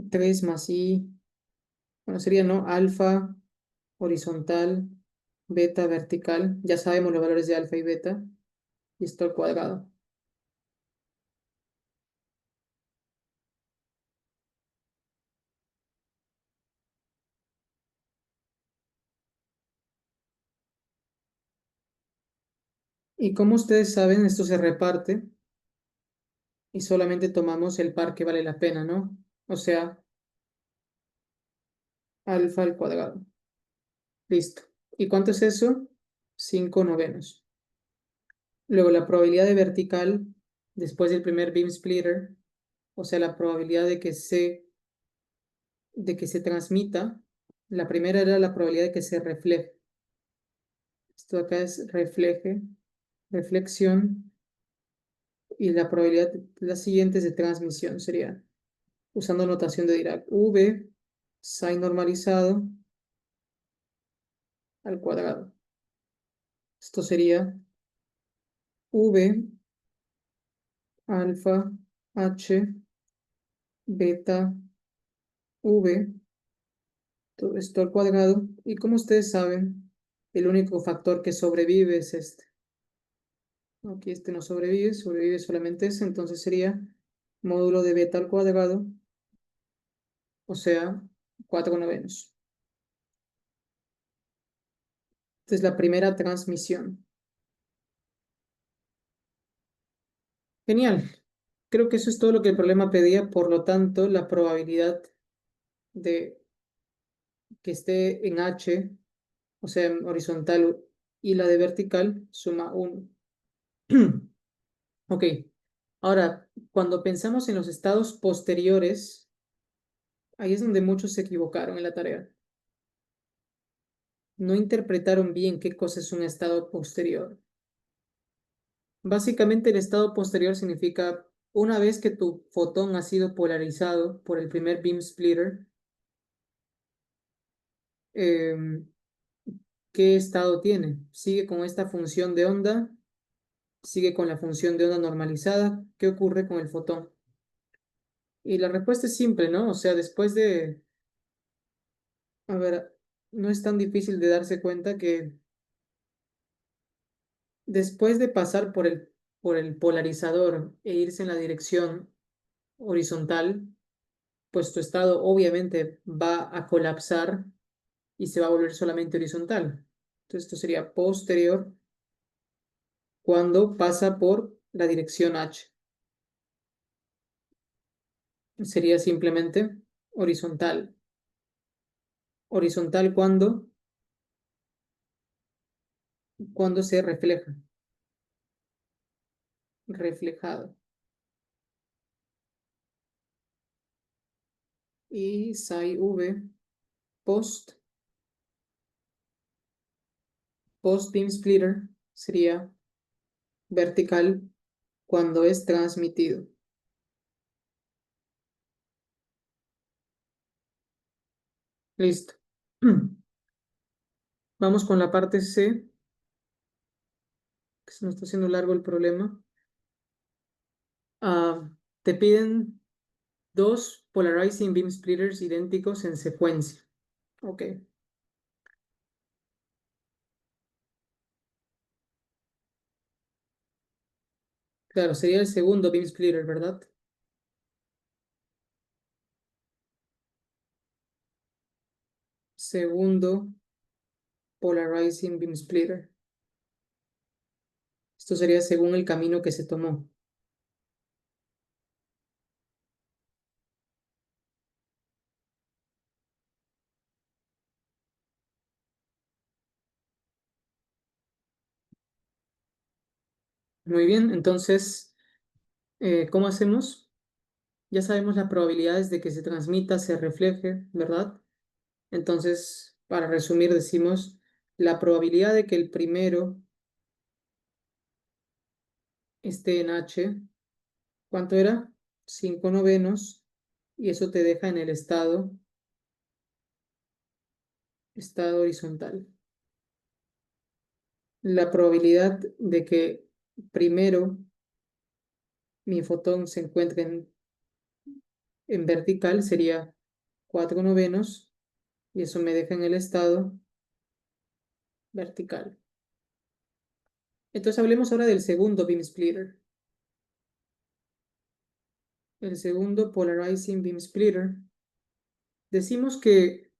3 más i, bueno, sería, ¿no? Alfa horizontal, beta vertical. Ya sabemos los valores de alfa y beta, y esto al cuadrado. Y como ustedes saben, esto se reparte y solamente tomamos el par que vale la pena, ¿no? O sea, alfa al cuadrado. Listo. ¿Y cuánto es eso? 5 novenos. Luego la probabilidad de vertical después del primer beam splitter, o sea, la probabilidad de que se transmita. La primera era la probabilidad de que se refleje. Esto acá es reflexión. Y la probabilidad, la siguiente es de transmisión, sería usando notación de Dirac. V sin normalizado al cuadrado. Esto sería V alfa H beta V, todo esto al cuadrado. Y como ustedes saben, el único factor que sobrevive es este. Aquí este no sobrevive, sobrevive solamente ese, entonces sería módulo de beta al cuadrado, o sea, 4/9. Esta es la primera transmisión. Genial. Creo que eso es todo lo que el problema pedía, por lo tanto, la probabilidad de que esté en H, o sea, en horizontal, y la de vertical, suma 1. Ok. Ahora, cuando pensamos en los estados posteriores, ahí es donde muchos se equivocaron en la tarea. No interpretaron bien qué cosa es un estado posterior. Básicamente, el estado posterior significa una vez que tu fotón ha sido polarizado por el primer beam splitter, ¿qué estado tiene? ¿Sigue con esta función de onda? ¿Sigue con la función de onda normalizada? ¿Qué ocurre con el fotón? Y la respuesta es simple, ¿no? O sea, a ver, no es tan difícil de darse cuenta que después de pasar por el polarizador e irse en la dirección horizontal, pues tu estado obviamente va a colapsar y se va a volver solamente horizontal. Entonces esto sería posterior cuando pasa por la dirección H. Sería simplemente horizontal. Horizontal cuando se refleja. Reflejado. Y psi V post beam splitter sería vertical cuando es transmitido. Listo. Vamos con la parte C, que se nos está haciendo largo el problema. Te piden dos polarizing beam splitters idénticos en secuencia. Ok. Claro, sería el segundo beam splitter, ¿verdad? Segundo polarizing beam splitter. Esto sería según el camino que se tomó. Muy bien, entonces, ¿cómo hacemos? Ya sabemos las probabilidades de que se transmita, se refleje, ¿verdad? Entonces, para resumir, decimos la probabilidad de que el primero esté en H, ¿cuánto era? 5/9, y eso te deja en el estado horizontal. La probabilidad de que primero mi fotón se encuentre en vertical sería 4/9, y eso me deja en el estado vertical. Entonces hablemos ahora del segundo beam splitter. El segundo polarizing beam splitter. Decimos que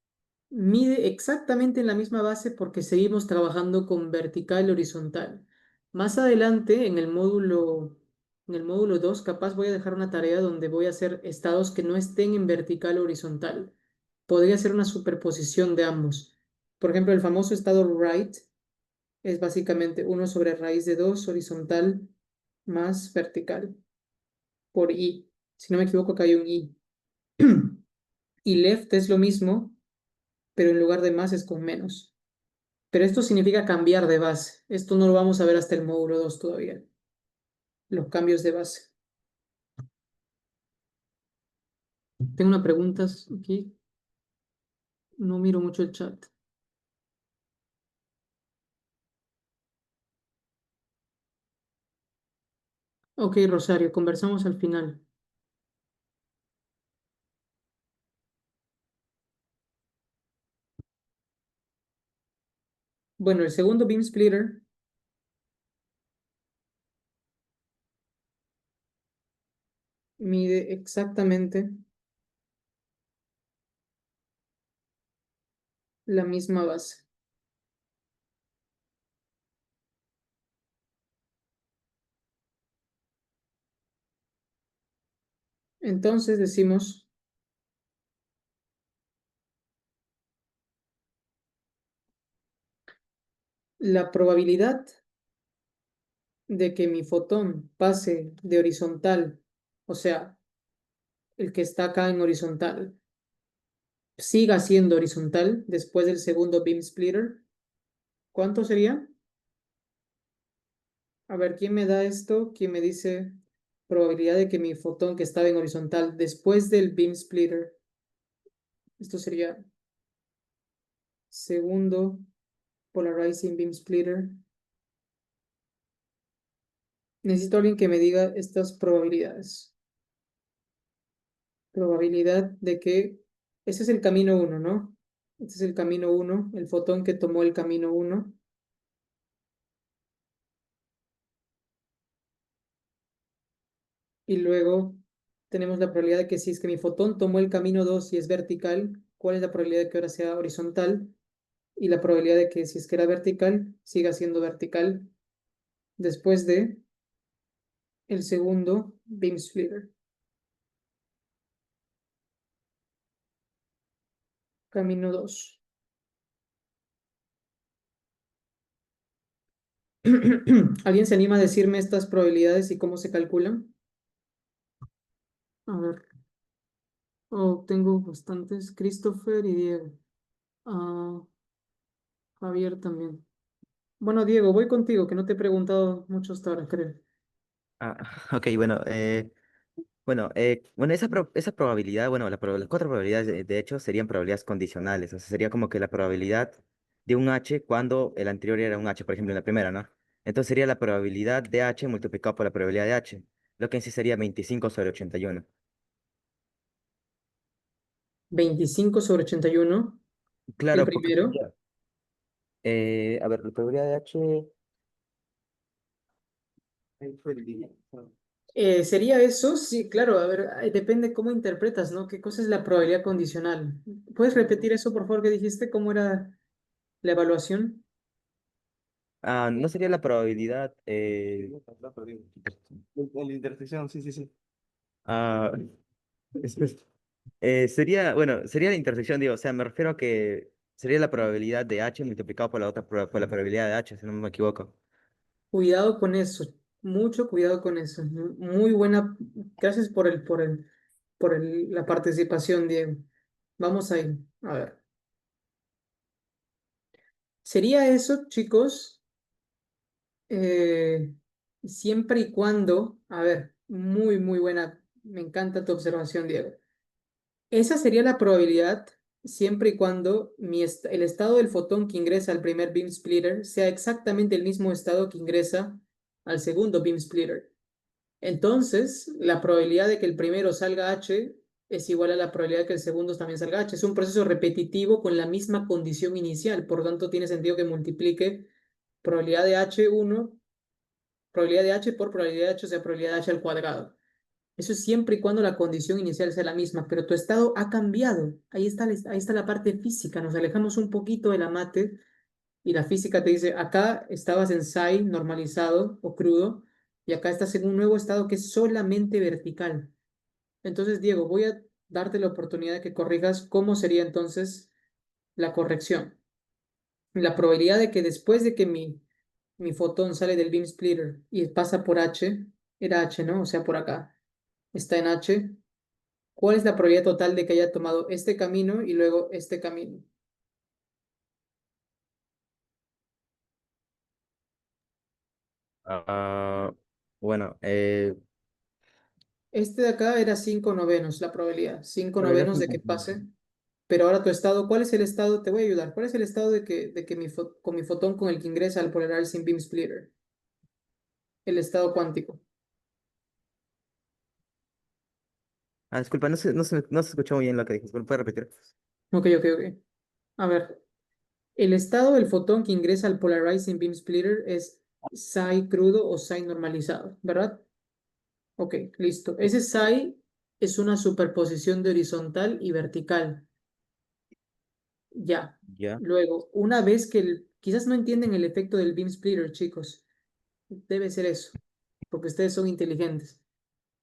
mide exactamente en la misma base porque seguimos trabajando con vertical y horizontal. Más adelante, en el módulo 2, capaz voy a dejar una tarea donde voy a hacer estados que no estén en vertical o horizontal. Podría ser una superposición de ambos. Por ejemplo, el famoso estado right es básicamente 1 sobre raíz de 2 horizontal más vertical. por I. Si no me equivoco, acá hay un I. Y left es lo mismo, pero en lugar de más es con menos. Pero esto significa cambiar de base. Esto no lo vamos a ver hasta el módulo 2 todavía. Los cambios de base. Tengo una pregunta aquí. No miro mucho el chat. Ok, Rosario, conversamos al final. Bueno, el segundo beam splitter mide exactamente la misma base. Entonces decimos la probabilidad de que mi fotón pase de horizontal, o sea, el que está acá en horizontal, siga siendo horizontal después del segundo beam splitter. ¿Cuánto sería? A ver, ¿quién me da esto? ¿Quién me dice probabilidad de que mi fotón que estaba en horizontal después del beam splitter? Esto sería segundo polarizing beam splitter. Necesito a alguien que me diga estas probabilidades. Probabilidad de que... Ese es el camino 1, ¿no? Este es el camino 1, el fotón que tomó el camino 1. Y luego tenemos la probabilidad de que si es que mi fotón tomó el camino 2 y es vertical, ¿cuál es la probabilidad de que ahora sea horizontal? Y la probabilidad de que si es que era vertical, siga siendo vertical después de el segundo beam splitter. Camino 2. ¿Alguien se anima a decirme estas probabilidades y cómo se calculan? A ver. Oh, tengo bastantes. Christopher y Diego. Ah, Javier también. Bueno, Diego, voy contigo, que no te he preguntado mucho hasta ahora, creo. Ah, ok, bueno, esa probabilidad, bueno, las cuatro probabilidades de hecho serían probabilidades condicionales, o sea, sería como que la probabilidad de un H cuando el anterior era un H, por ejemplo, en la primera, ¿no? Entonces sería la probabilidad de H multiplicado por la probabilidad de H, lo que en sí sería 25 sobre 81. 25/81. El Claro, porque primero. a ver, la probabilidad de H... ¿Sería eso? Sí, claro. A ver, depende cómo interpretas, ¿no? ¿Qué cosa es la probabilidad condicional? ¿Puedes repetir eso, por favor, que dijiste? ¿Cómo era la evaluación? no sería la probabilidad... La intersección, sí, sí, sí. ah, sería la intersección, digo, o sea, me refiero a que sería la probabilidad de H multiplicado por la por la probabilidad de H, si no me equivoco. Cuidado con eso. Mucho cuidado con eso. Muy buena. Gracias la participación, Diego. Vamos ahí. A ver. ¿Sería eso, chicos? Eh, siempre y cuando, a ver, muy buena, me encanta tu observación, Diego. Esa sería la probabilidad siempre y cuando el estado del fotón que ingresa al primer beam splitter sea exactamente el mismo estado que ingresa al segundo beam splitter. Entonces, la probabilidad de que el primero salga H es igual a la probabilidad de que el segundo también salga H. Es un proceso repetitivo con la misma condición inicial, por lo tanto tiene sentido que multiplique probabilidad de H1 probabilidad de H por probabilidad de H, o sea, probabilidad de H al cuadrado. Eso es siempre y cuando la condición inicial sea la misma, pero tu estado ha cambiado. Ahí está la parte física. Nos alejamos un poquito de la mate y la física te dice, acá estabas en psi normalizado o crudo y acá estás en un nuevo estado que es solamente vertical. Entonces, Diego, voy a darte la oportunidad de que corrijas cómo sería entonces la corrección. La probabilidad de que después de que mi fotón sale del beam splitter y pasa por H, era H, ¿no? O sea, por acá. está en H. ¿Cuál es la probabilidad total de que haya tomado este camino y luego este camino? Ah, bueno, Este de acá era 5 novenos la probabilidad, 5 probabilidad novenos de que 50. pase. Pero ahora tu estado, ¿cuál es el estado? Te voy a ayudar. ¿Cuál es el estado de que con mi fotón con el que ingresa al polarizing beam splitter? El estado cuántico. Ah, disculpa, no se escuchó muy bien lo que dijiste. ¿Puedes repetir? Ok, ok, ok. A ver, el estado del fotón que ingresa al polarizing beam splitter es psi crudo o psi normalizado, ¿verdad? Ok, listo. Ese psi es una superposición de horizontal y vertical. Ya. Ya, Luego, una vez que quizás no entienden el efecto del beam splitter, chicos. Debe ser eso, porque ustedes son inteligentes.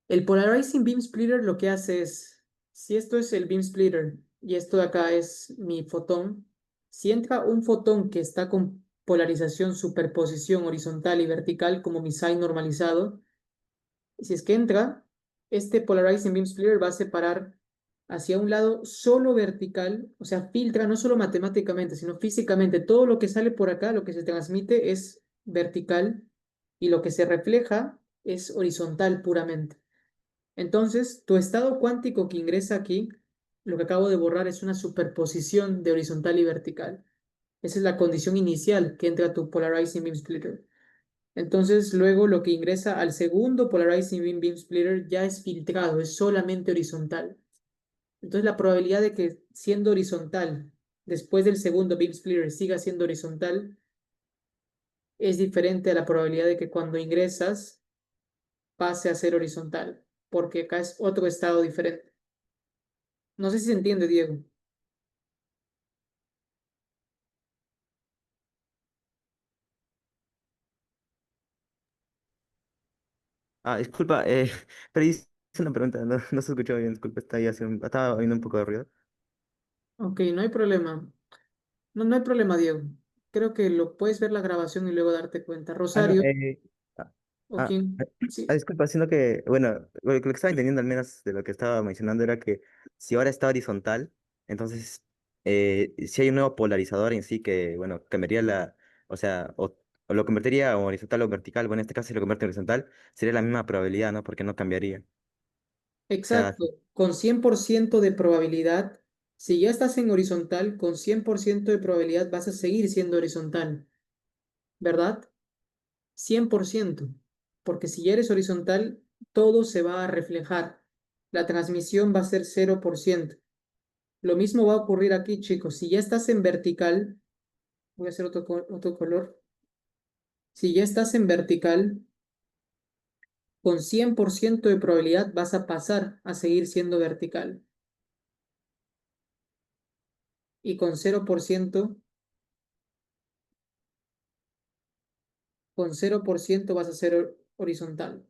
El polarizing beam splitter lo que hace es, si esto es el beam splitter y esto de acá es mi fotón, si entra un fotón que está con polarización, superposición horizontal y vertical como mi psi normalizado, si es que entra, este polarizing beam splitter va a separar hacia un lado solo vertical, o sea, filtra no solo matemáticamente, sino físicamente. Todo lo que sale por acá, lo que se transmite es vertical y lo que se refleja es horizontal puramente. Entonces, tu estado cuántico que ingresa aquí, lo que acabo de borrar es una superposición de horizontal y vertical. Esa es la condición inicial que entra tu polarizing beam splitter. Entonces, luego lo que ingresa al segundo polarizing beam splitter ya es filtrado, es solamente horizontal. Entonces, la probabilidad de que siendo horizontal, después del segundo beam splitter siga siendo horizontal, es diferente a la probabilidad de que cuando ingresas pase a ser horizontal, porque acá es otro estado diferente. No sé si se entiende, Diego. disculpa, pero hice una pregunta, no se escuchó bien, disculpa, estaba oyendo un poco de ruido. Ok, no hay problema. No, no hay problema, Diego. Creo que lo puedes ver la grabación y luego darte cuenta. No, Rosario, ah, ¿o ah, quién? Sí, disculpa, sino que, bueno, lo que estaba entendiendo al menos de lo que estaba mencionando era que si ahora está horizontal, entonces, si hay un nuevo polarizador en sí que, bueno, cambiaría o sea, o lo convertiría a horizontal o vertical, bueno, en este caso si lo convierte en horizontal, sería la misma probabilidad, ¿no? Porque no cambiaría. O sea, exacto. Con 100% de probabilidad, si ya estás en horizontal, con 100% de probabilidad vas a seguir siendo horizontal, ¿verdad? 100%. Porque si ya eres horizontal, todo se va a reflejar. La transmisión va a ser 0%. Lo mismo va a ocurrir aquí, chicos. Si ya estás en vertical, voy a hacer otro color. Si ya estás en vertical, con 100% de probabilidad vas a pasar a seguir siendo vertical. Y con 0% vas a ser horizontal.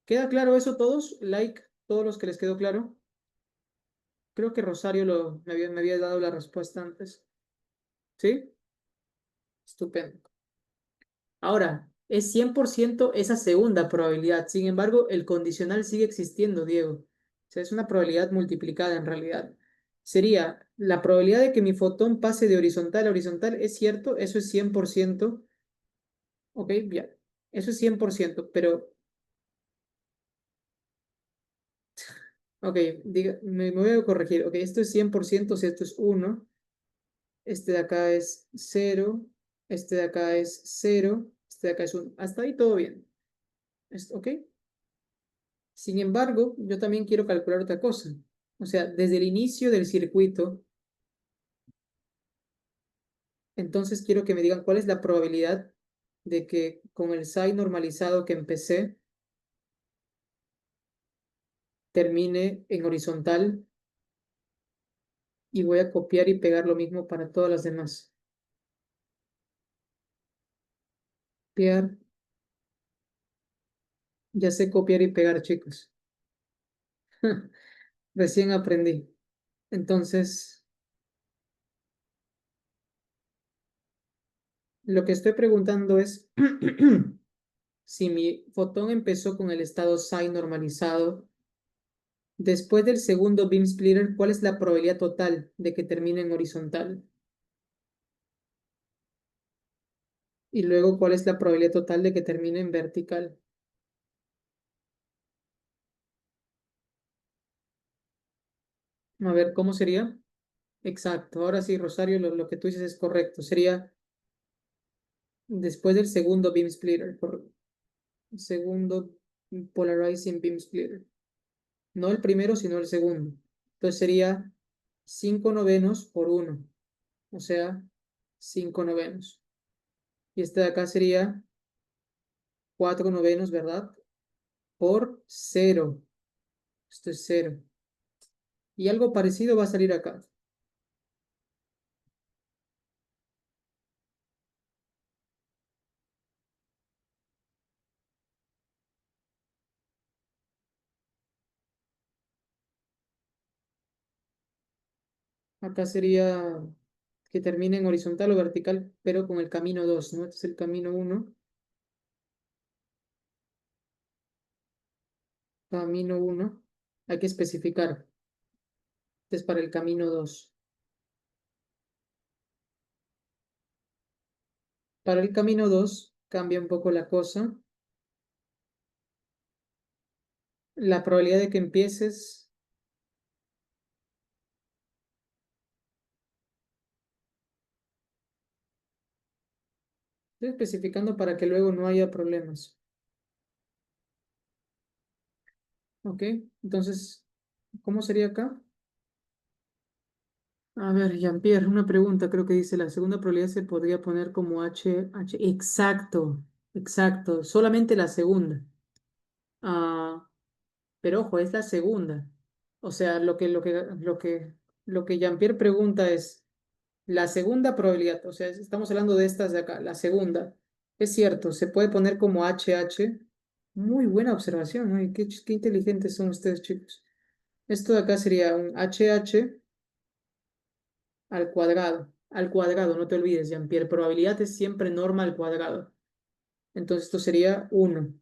¿Queda claro eso todos? Like, todos los que les quedó claro. Creo que Rosario me había dado la respuesta antes. ¿Sí? Estupendo. Ahora, es 100% esa segunda probabilidad. Sin embargo, el condicional sigue existiendo, Diego. O sea, es una probabilidad multiplicada en realidad. Sería la probabilidad de que mi fotón pase de horizontal a horizontal, ¿es cierto? Eso es 100%. Ok, bien. Eso es 100%, pero, ok, me voy a corregir. Ok, esto es 100%, si esto es 1. Este de acá es 0. Este de acá es 0. Este de acá es 1. Hasta ahí todo bien. ¿Ok? Sin embargo, yo también quiero calcular otra cosa. O sea, desde el inicio del circuito, entonces quiero que me digan cuál es la probabilidad de que con el psi normalizado que empecé termine en horizontal y voy a copiar y pegar lo mismo para todas las demás. Copiar, ya sé copiar y pegar, chicos. Recién aprendí. Entonces, lo que estoy preguntando es si mi fotón empezó con el estado psi normalizado Después del segundo beam splitter, ¿cuál es la probabilidad total de que termine en horizontal? Y luego, ¿cuál es la probabilidad total de que termine en vertical? A ver, ¿cómo sería? Exacto. Ahora sí, Rosario, lo que tú dices es correcto. Sería después del segundo beam splitter, por segundo polarizing beam splitter. No el primero, sino el segundo. Entonces sería 5 novenos por 1, o sea, 5 novenos. Y este de acá sería 4 novenos, ¿verdad? Por 0. Esto es 0. Y algo parecido va a salir acá. Acá sería que termine en horizontal o vertical, pero con el camino 2, ¿no? Este es el camino 1. Camino 1. Hay que especificar. Este es para el camino 2. Para el camino 2 cambia un poco la cosa. La probabilidad de que empieces estoy especificando para que luego no haya problemas. ¿Ok? Entonces, ¿cómo sería acá? A ver, Jean-Pierre, una pregunta. Creo que dice, la segunda probabilidad se podría poner como H. Exacto, exacto. Solamente la segunda. Ah, pero ojo, es la segunda. O sea, lo que Jean-Pierre pregunta es la segunda probabilidad. O sea, estamos hablando de estas de acá. La segunda. Es cierto, se puede poner como HH. Muy buena observación, ¿no? Y qué inteligentes son ustedes, chicos. Esto de acá sería un HH al cuadrado, no te olvides, Jean-Pierre. Probabilidad es siempre norma al cuadrado. Entonces esto sería 1.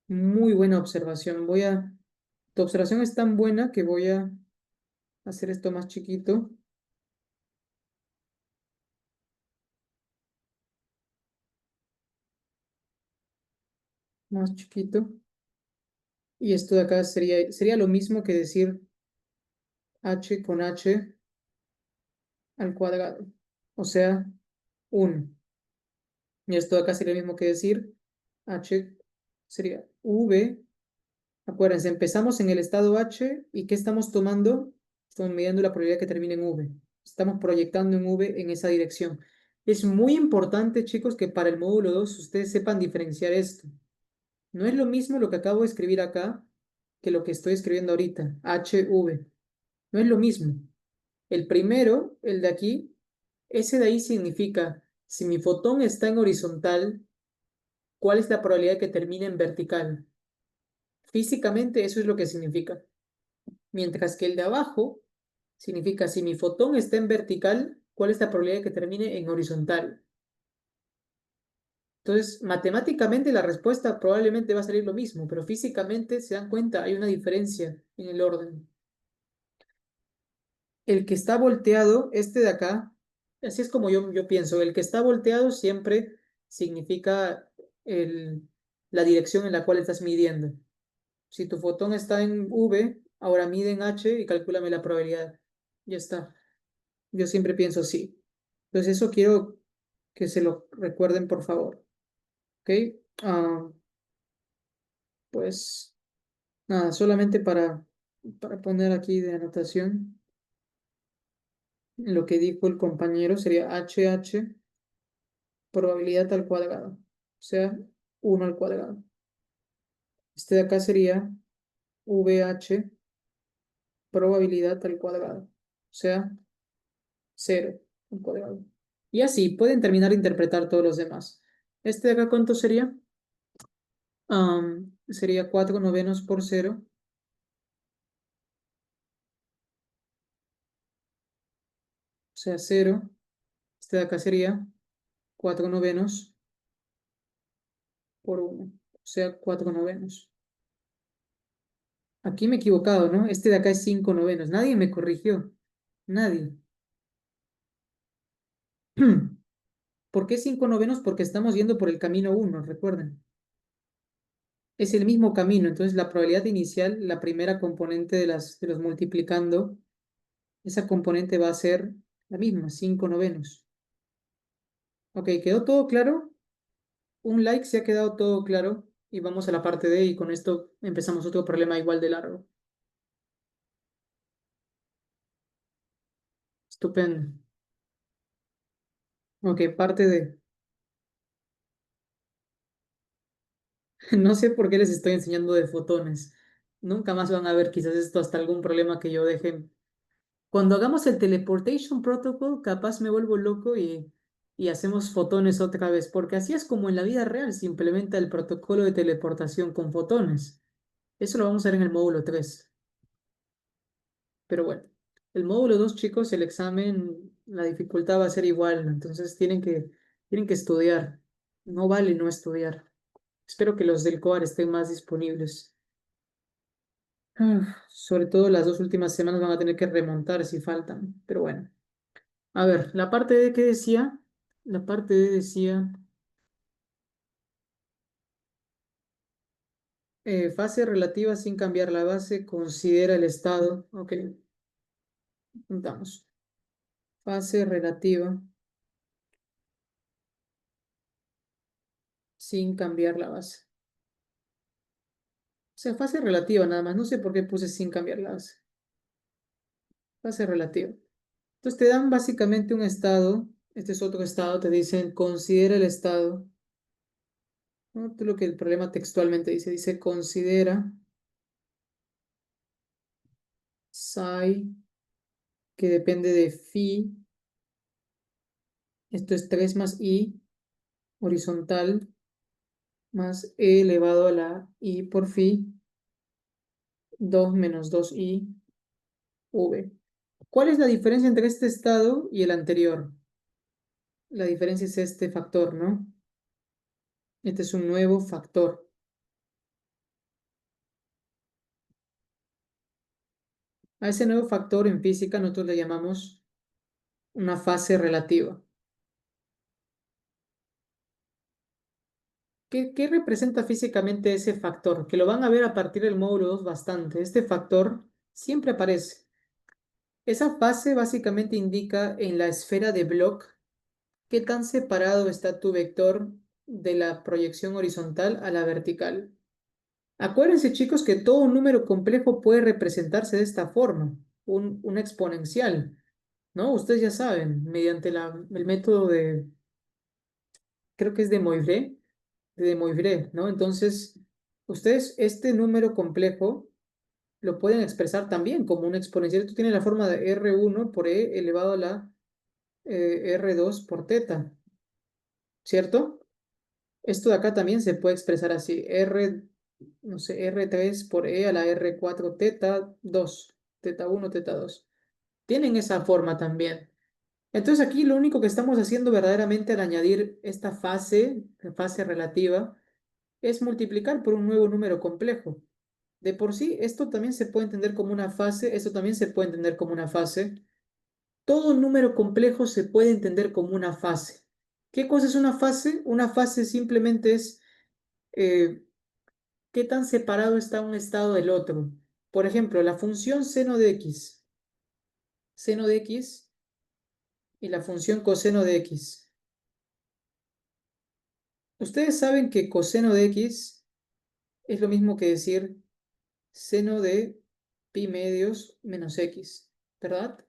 Muy buena observación. Tu observación es tan buena que voy a hacer esto más chiquito. Más chiquito. Y esto de acá sería lo mismo que decir h con h al cuadrado. O sea, 1. Y esto de acá sería lo mismo que decir h sería v. Acuérdense, empezamos en el estado H y ¿qué estamos tomando? Estamos midiendo la probabilidad que termine en V. Estamos proyectando en V en esa dirección. Es muy importante, chicos, que para el módulo 2 ustedes sepan diferenciar esto. No es lo mismo lo que acabo de escribir acá que lo que estoy escribiendo ahorita, HV. No es lo mismo. El primero, el de aquí, ese de ahí significa, si mi fotón está en horizontal, ¿cuál es la probabilidad de que termine en vertical? Físicamente eso es lo que significa. Mientras que el de abajo significa si mi fotón está en vertical, ¿cuál es la probabilidad de que termine en horizontal? Entonces, matemáticamente la respuesta probablemente va a salir lo mismo, pero físicamente, se dan cuenta, hay una diferencia en el orden. El que está volteado, este de acá, así es como yo pienso, el que está volteado siempre significa la dirección en la cual estás midiendo. Si tu fotón está en V, ahora mide en H y calcúlame la probabilidad. Ya está. Yo siempre pienso así. Entonces eso quiero que se lo recuerden, por favor. ¿Ok? Ah, pues nada, solamente para poner aquí de anotación lo que dijo el compañero sería HH probabilidad al cuadrado. O sea, 1 al cuadrado. Este de acá sería VH probabilidad al cuadrado. O sea, 0 al cuadrado. Y así pueden terminar de interpretar todos los demás. Este de acá, ¿cuánto sería? Sería 4 novenos por 0. O sea, 0. Este de acá sería 4 novenos por 1. O sea, 4 novenos. Aquí me he equivocado, ¿no? Este de acá es 5 novenos. Nadie me corrigió. Nadie. ¿Por qué 5 novenos? Porque estamos yendo por el camino 1, recuerden. Es el mismo camino, entonces la probabilidad inicial, la primera componente de los multiplicando, esa componente va a ser la misma, 5 novenos. Ok, ¿quedó todo claro? Un like si ha quedado todo claro. Y vamos a la parte D y con esto empezamos otro problema igual de largo. Estupendo. Ok, parte D. No sé por qué les estoy enseñando de fotones. Nunca más van a ver quizás esto hasta algún problema que yo deje. Cuando hagamos el Teleportation Protocol, capaz me vuelvo loco y hacemos fotones otra vez, porque así es como en la vida real se implementa el protocolo de teleportación con fotones. Eso lo vamos a ver en el módulo 3. Pero bueno, el módulo 2 chicos, el examen, la dificultad va a ser igual, entonces tienen que estudiar. No vale no estudiar. Espero que los del COAR estén más disponibles. Sobre todo las 2 últimas semanas van a tener que remontar si faltan, pero bueno. A ver, la parte de qué decía, la parte de decía, fase relativa sin cambiar la base, considera el estado, ok, juntamos, fase relativa sin cambiar la base. O sea, fase relativa nada más, no sé por qué puse sin cambiar la base, fase relativa. Entonces te dan básicamente un estado, este es otro estado, te dicen considera el estado, ¿no? Esto es lo que el problema textualmente dice considera psi, que depende de phi, esto es 3 más i, horizontal, más e elevado a la i por phi, 2 menos 2i, v. ¿Cuál es la diferencia entre este estado y el anterior? La diferencia es este factor, ¿no? Este es un nuevo factor. A ese nuevo factor en física nosotros le llamamos una fase relativa. ¿Qué representa físicamente ese factor? Que lo van a ver a partir del módulo 2 bastante. Este factor siempre aparece. Esa fase básicamente indica en la esfera de Bloch qué tan separado está tu vector de la proyección horizontal a la vertical. Acuérdense, chicos, que todo un número complejo puede representarse de esta forma, una exponencial, ¿no? Ustedes ya saben, mediante el método creo que es de Moivre, ¿no? Entonces, ustedes este número complejo lo pueden expresar también como una exponencial. Esto tiene la forma de R1 por E elevado a la R2 por teta, ¿cierto? Esto de acá también se puede expresar así, no sé, R3 por E a la R4 teta 2, teta 1, teta 2. Tienen esa forma también. Entonces aquí lo único que estamos haciendo verdaderamente al añadir esta fase relativa, es multiplicar por un nuevo número complejo. De por sí, esto también se puede entender como una fase, esto también se puede entender como una fase. Todo número complejo se puede entender como una fase. ¿Qué cosa es una fase? Una fase simplemente es eh, qué tan separado está un estado del otro. Por ejemplo, la función seno de x y la función coseno de x. Ustedes saben que coseno de x es lo mismo que decir seno de pi medios menos x, ¿verdad?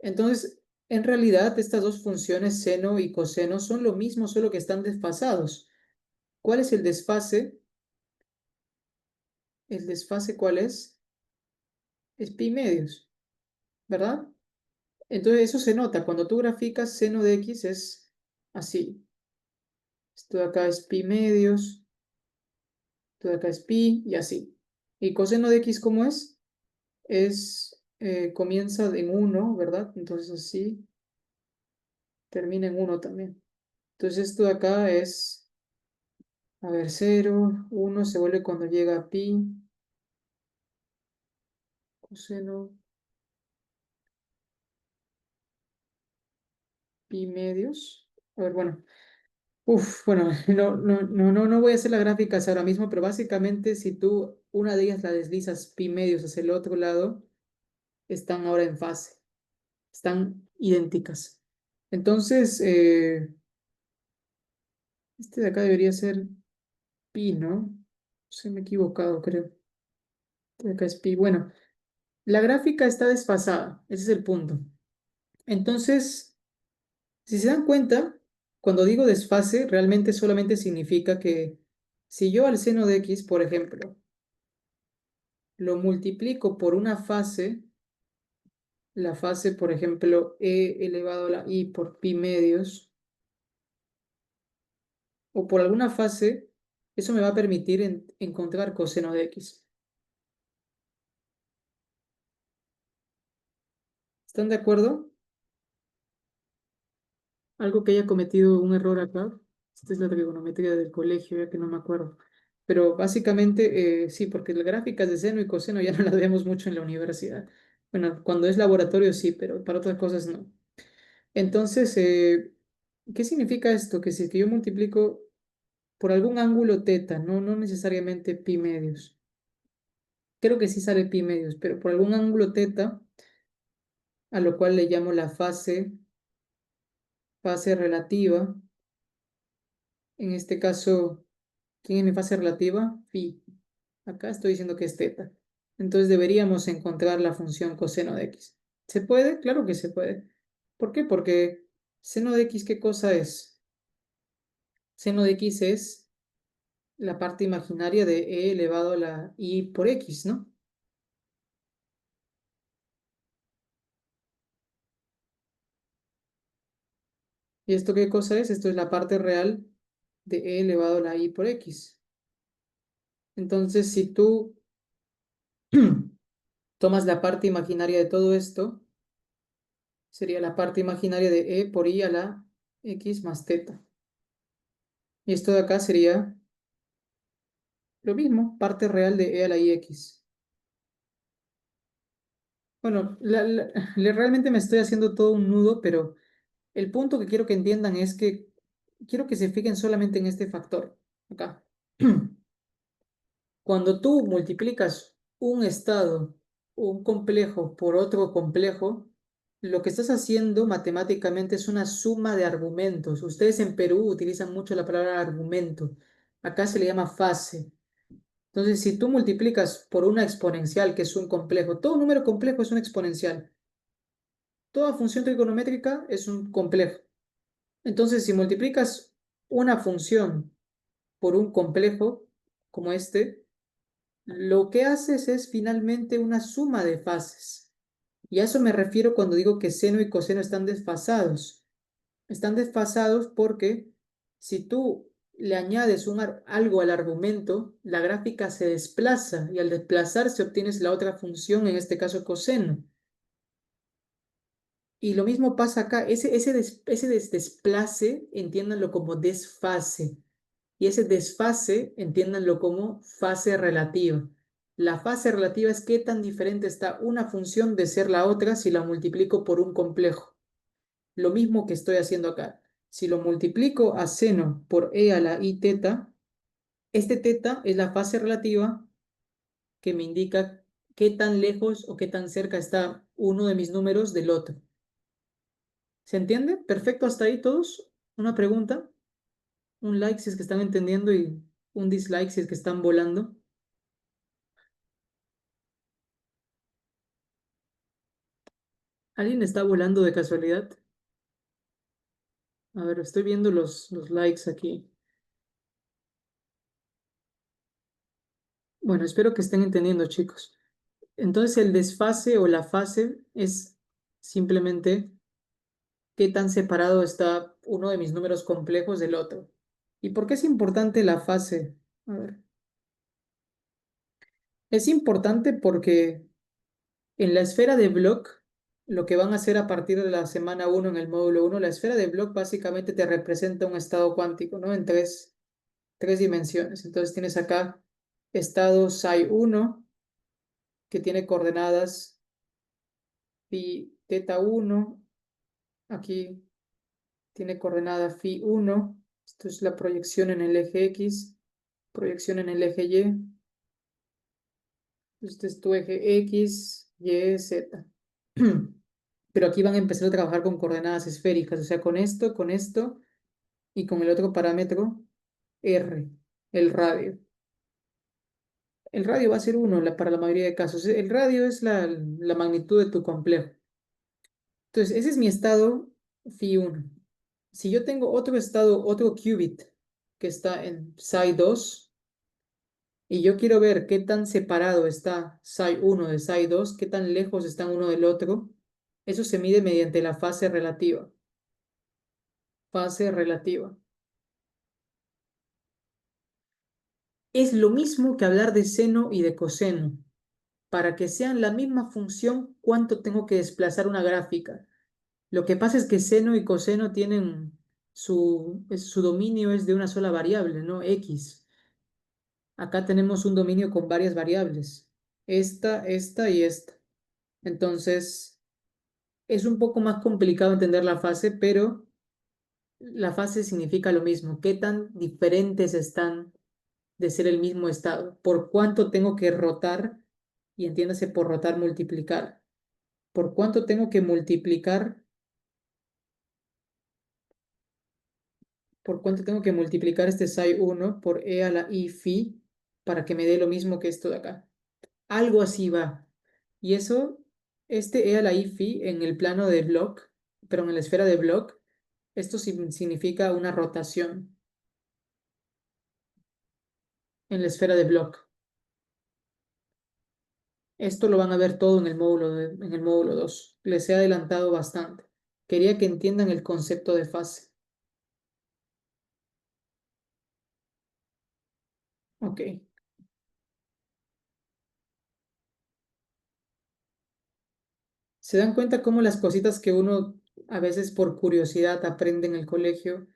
Entonces, en realidad, estas dos funciones, seno y coseno, son lo mismo, solo que están desfasados. ¿Cuál es el desfase? ¿El desfase cuál es? Es pi medios, ¿verdad? Entonces, eso se nota. Cuando tú graficas seno de x es así. Esto de acá es pi medios, esto de acá es pi y así. ¿Y coseno de x cómo es? Comienza en 1, ¿verdad? Entonces así, termina en 1 también. Entonces esto de acá es, a ver, 0, 1 se vuelve cuando llega a pi, coseno pi medios. A ver, bueno. Bueno, no voy a hacer las gráficas ahora mismo, pero básicamente si tú una de ellas la deslizas pi medios hacia el otro lado, están ahora en fase, están idénticas. Entonces, este de acá debería ser pi, ¿no? Se me he equivocado, creo. Este de acá es pi. Bueno, la gráfica está desfasada, ese es el punto. Entonces, si se dan cuenta, cuando digo desfase, realmente solamente significa que si yo al seno de x, por ejemplo, lo multiplico por una fase, la fase, por ejemplo, e elevado a la i por pi medios, o por alguna fase, eso me va a permitir encontrar coseno de x. ¿Están de acuerdo? Algo que haya cometido un error acá. Esta es la trigonometría del colegio, ya que no me acuerdo. Pero básicamente, sí, porque las gráficas de seno y coseno ya no las vemos mucho en la universidad. Bueno, cuando es laboratorio sí, pero para otras cosas no. Entonces, ¿qué significa esto? Que si es que yo multiplico por algún ángulo teta, no necesariamente pi medios. Creo que sí sale pi medios, pero por algún ángulo teta, a lo cual le llamo la fase relativa. En este caso, ¿quién es mi fase relativa? Phi. Acá estoy diciendo que es teta. Entonces deberíamos encontrar la función coseno de x. ¿Se puede? Claro que se puede. ¿Por qué? Porque seno de x, ¿qué cosa es? Seno de x es la parte imaginaria de e elevado a la i por x, ¿no? ¿Y esto qué cosa es? Esto es la parte real de e elevado a la i por x. Entonces, si tú tomas la parte imaginaria de todo esto, sería la parte imaginaria de e por i a la x más teta. Y esto de acá sería lo mismo, parte real de e a la i x. Bueno, realmente me estoy haciendo todo un nudo, pero el punto que quiero que entiendan es que quiero que se fijen solamente en este factor, acá. Cuando tú multiplicas un estado, un complejo por otro complejo, lo que estás haciendo matemáticamente es una suma de argumentos. Ustedes en Perú utilizan mucho la palabra argumento. Acá se le llama fase. Entonces, si tú multiplicas por una exponencial, que es un complejo, todo número complejo es un exponencial. Toda función trigonométrica es un complejo. Entonces, si multiplicas una función por un complejo como este, lo que haces es finalmente una suma de fases. Y a eso me refiero cuando digo que seno y coseno están desfasados. Están desfasados porque si tú le añades algo al argumento, la gráfica se desplaza y al desplazarse obtienes la otra función, en este caso coseno. Y lo mismo pasa acá, ese desplace, entiéndanlo como desfase. Y ese desfase, entiéndanlo como fase relativa. La fase relativa es qué tan diferente está una función de ser la otra si la multiplico por un complejo. Lo mismo que estoy haciendo acá. Si lo multiplico a seno por e a la i teta, este teta es la fase relativa que me indica qué tan lejos o qué tan cerca está uno de mis números del otro. ¿Se entiende? ¿Perfecto hasta ahí todos? ¿Una pregunta? Un like si es que están entendiendo y un dislike si es que están volando. ¿Alguien está volando de casualidad? A ver, estoy viendo los likes aquí. Bueno, espero que estén entendiendo, chicos. Entonces, el desfase o la fase es simplemente qué tan separado está uno de mis números complejos del otro. ¿Y por qué es importante la fase? A ver. Es importante porque en la esfera de Bloch, lo que van a hacer a partir de la semana 1 en el módulo 1, la esfera de Bloch básicamente te representa un estado cuántico, ¿no? En tres dimensiones. Entonces tienes acá estado psi 1, que tiene coordenadas phi teta 1, aquí tiene coordenada phi 1, esto es la proyección en el eje X, proyección en el eje Y, este es tu eje X, Y, Z. Pero aquí van a empezar a trabajar con coordenadas esféricas, o sea, con esto y con el otro parámetro R, el radio. El radio va a ser 1 para la mayoría de casos. El radio es la magnitud de tu complejo. Entonces, ese es mi estado phi 1. Si yo tengo otro estado, otro qubit que está en psi 2, y yo quiero ver qué tan separado está psi 1 de psi 2, qué tan lejos están uno del otro, eso se mide mediante la fase relativa. Fase relativa. Es lo mismo que hablar de seno y de coseno. Para que sean la misma función, ¿cuánto tengo que desplazar una gráfica? Lo que pasa es que seno y coseno tienen su dominio es de una sola variable, ¿no? X. Acá tenemos un dominio con varias variables. Esta y esta. Entonces, es un poco más complicado entender la fase, pero la fase significa lo mismo. ¿Qué tan diferentes están de ser el mismo estado? ¿Por cuánto tengo que rotar? Y entiéndase por rotar, multiplicar. ¿Por cuánto tengo que multiplicar? ¿Por cuánto tengo que multiplicar este psi 1 por e a la i phi para que me dé lo mismo que esto de acá? Algo así va. Y eso, este e a la i phi en el plano de Bloch, pero en la esfera de Bloch, esto significa una rotación en la esfera de Bloch. Esto lo van a ver todo en el módulo 2. Les he adelantado bastante. Quería que entiendan el concepto de fase. Ok. ¿Se dan cuenta cómo las cositas que uno a veces por curiosidad aprende en el colegio?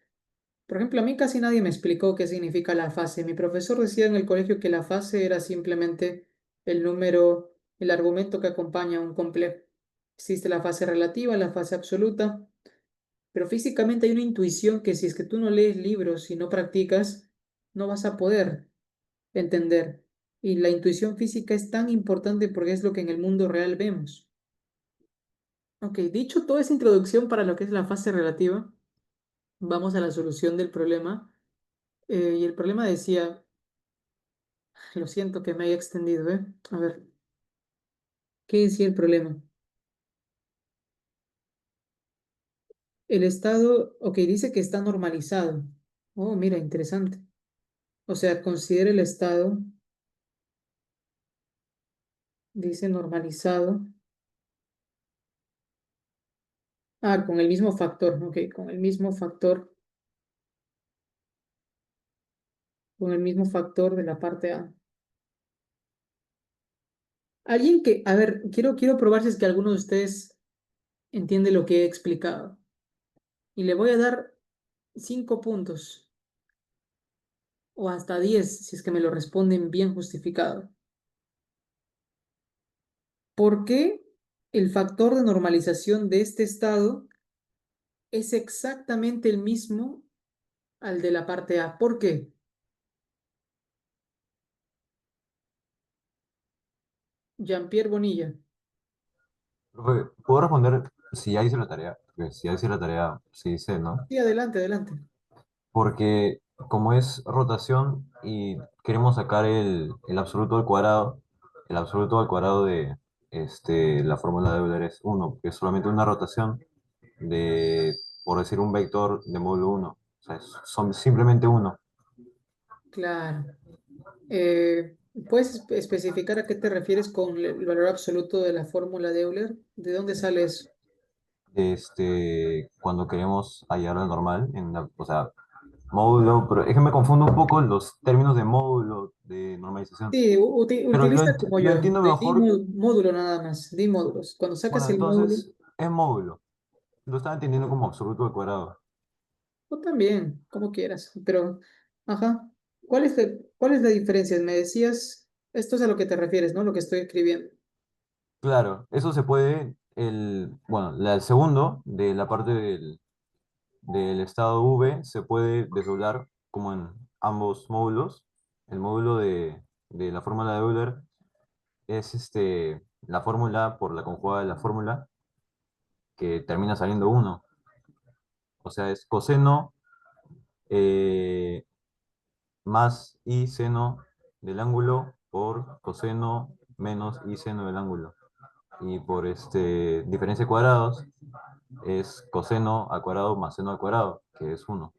Por ejemplo, a mí casi nadie me explicó qué significa la fase. Mi profesor decía en el colegio que la fase era simplemente el número, el argumento que acompaña a un complejo. Existe la fase relativa, la fase absoluta, pero físicamente hay una intuición que si es que tú no lees libros y no practicas, no vas a poder entender. Y la intuición física es tan importante porque es lo que en el mundo real vemos. Ok, dicho toda esa introducción para lo que es la fase relativa, vamos a la solución del problema. Y el problema decía, lo siento que me haya extendido, ¿eh? A ver, ¿qué decía el problema? El estado, ok, dice que está normalizado. Oh, mira, interesante. O sea, considera el estado, dice normalizado. Ah, con el mismo factor, ok, con el mismo factor de la parte A. Alguien que, a ver, quiero probar si es que alguno de ustedes entiende lo que he explicado. Y le voy a dar 5 puntos o hasta 10 si es que me lo responden bien justificado. ¿Por qué el factor de normalización de este estado es exactamente el mismo al de la parte A? ¿Por qué? Jean-Pierre Bonilla. Profe, ¿puedo responder si ya hice la tarea? Porque si ya hice la tarea, sí hice, ¿no? Sí, adelante, adelante. Porque como es rotación y queremos sacar el absoluto al cuadrado, el absoluto al cuadrado de la fórmula de Euler es 1, que es solamente una rotación de, por decir, un vector de módulo 1. O sea, son simplemente uno. Claro. ¿Puedes especificar a qué te refieres con el valor absoluto de la fórmula de Euler? ¿De dónde sale eso? Cuando queremos hallar al normal, o sea, módulo, pero es que me confundo un poco los términos de módulo, de normalización. Sí, Pero utiliza como lo yo. entiendo Di mejor. módulo nada más. Di módulos. Cuando sacas Bueno, el módulo, entonces es módulo. Lo estaba entendiendo como absoluto al cuadrado. o también, como quieras. Pero, ajá. ¿Cuál es la diferencia? Me decías, esto es a lo que te refieres, ¿no? Lo que estoy escribiendo. Claro, eso se puede, bueno, el segundo de la parte del estado V se puede desdoblar como en ambos módulos. El módulo de la fórmula de Euler es la fórmula por la conjugada de la fórmula que termina saliendo uno. O sea, es coseno eh, más i seno del ángulo por coseno menos i seno del ángulo. Y por diferencia de cuadrados es coseno al cuadrado más seno al cuadrado, que es uno.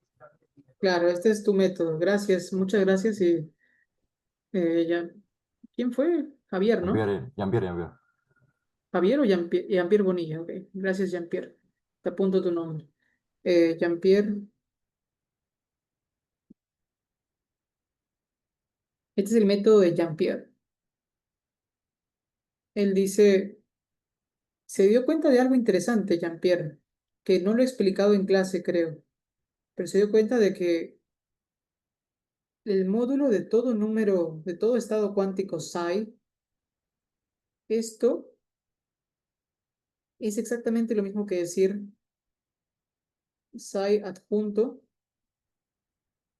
Claro, este es tu método. Gracias, muchas gracias. Y ya, ¿quién fue? Javier, ¿no? Jean-Pierre, Jean-Pierre, Jean-Pierre. Javier o Jean-Pierre, Jean-Pierre Bonilla. Ok, gracias, Jean-Pierre. Te apunto tu nombre. Jean-Pierre, este es el método de Jean-Pierre. Él dice, se dio cuenta de algo interesante, Jean-Pierre, que no lo he explicado en clase, creo, pero se dio cuenta de que el módulo de todo número, de todo estado cuántico psi, esto es exactamente lo mismo que decir psi adjunto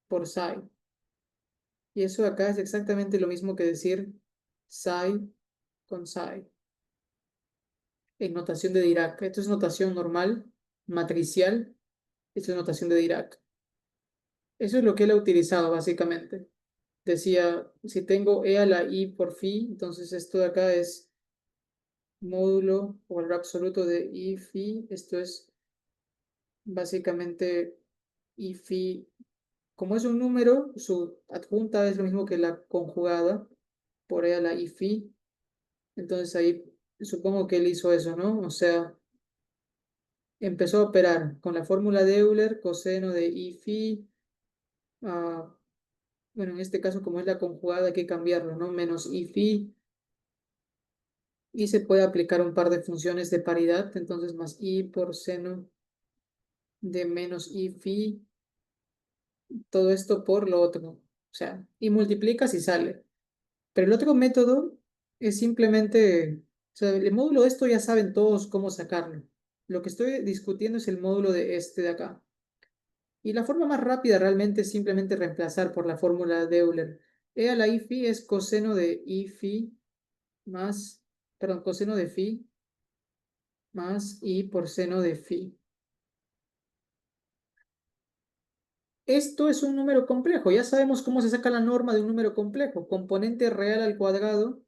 por psi. Y eso de acá es exactamente lo mismo que decir psi con psi en notación de Dirac. Esto es notación normal, matricial. Esto es notación de Dirac. Eso es lo que él ha utilizado básicamente. Decía, si tengo e a la i por phi, entonces esto de acá es módulo o valor absoluto de i phi. Esto es básicamente i phi. Como es un número, su adjunta es lo mismo que la conjugada por e a la i phi. Entonces ahí supongo que él hizo eso, ¿no? O sea, empezó a operar con la fórmula de Euler, coseno de i phi. Bueno, en este caso, como es la conjugada, hay que cambiarlo, ¿no? Menos i phi. Y se puede aplicar un par de funciones de paridad. Entonces, más i por seno de menos i phi. Todo esto por lo otro. O sea, y multiplicas y sale. Pero el otro método es simplemente, o sea, el módulo de esto ya saben todos cómo sacarlo. Lo que estoy discutiendo es el módulo de este de acá. Y la forma más rápida realmente es simplemente reemplazar por la fórmula de Euler. E a la i phi es coseno de i phi más, perdón, coseno de phi más i por seno de phi. Esto es un número complejo. Ya sabemos cómo se saca la norma de un número complejo. Componente real al cuadrado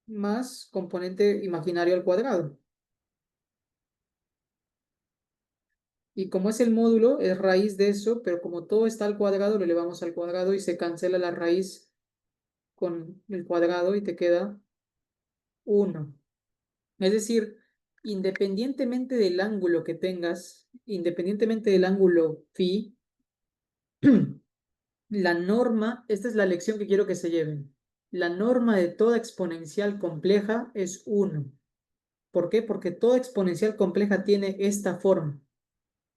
más componente imaginario al cuadrado. Y como es el módulo, es raíz de eso, pero como todo está al cuadrado, lo elevamos al cuadrado y se cancela la raíz con el cuadrado y te queda 1. Es decir, independientemente del ángulo que tengas, independientemente del ángulo phi, la norma, esta es la lección que quiero que se lleven. La norma de toda exponencial compleja es 1. ¿Por qué? Porque toda exponencial compleja tiene esta forma.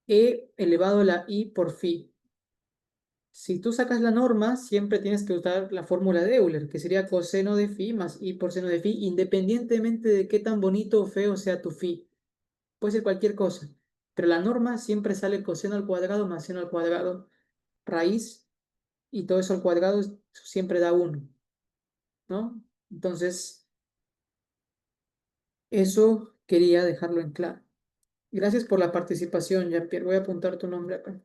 E elevado a la i por phi. Si tú sacas la norma, siempre tienes que usar la fórmula de Euler, que sería coseno de phi más i por seno de phi, independientemente de qué tan bonito o feo sea tu phi. Puede ser cualquier cosa, pero la norma siempre sale coseno al cuadrado más seno al cuadrado, raíz, y todo eso al cuadrado siempre da 1, ¿no? Entonces, eso quería dejarlo en claro. Gracias por la participación, Jean-Pierre. Voy a apuntar tu nombre acá.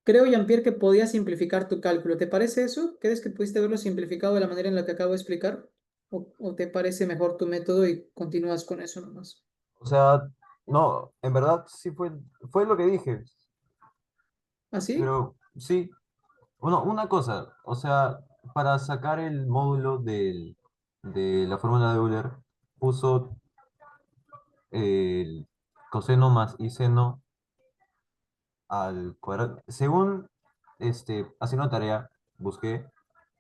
Creo, Jean-Pierre, que podías simplificar tu cálculo. ¿Te parece eso? ¿Crees que pudiste haberlo simplificado de la manera en la que acabo de explicar? ¿O te parece mejor tu método y continúas con eso nomás? O sea, no, en verdad sí fue lo que dije, ¿Así? pero sí, una cosa, o sea, para sacar el módulo de la fórmula de Euler, puso el coseno más y seno al cuadrado. Según haciendo una tarea, busqué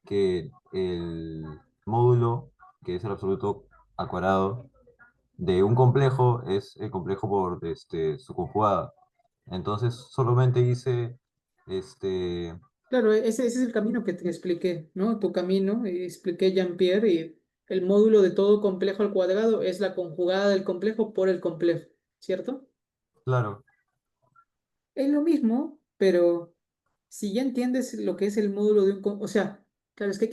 que el módulo, que es el absoluto al cuadrado, de un complejo es el complejo por su conjugada. Entonces solamente hice este, Claro, ese es el camino que te expliqué, ¿no? Tu camino, expliqué Jean-Pierre, y el módulo de todo complejo al cuadrado es la conjugada del complejo por el complejo, ¿cierto? Claro. Es lo mismo, pero si ya entiendes lo que es el módulo de un... O sea, claro, es que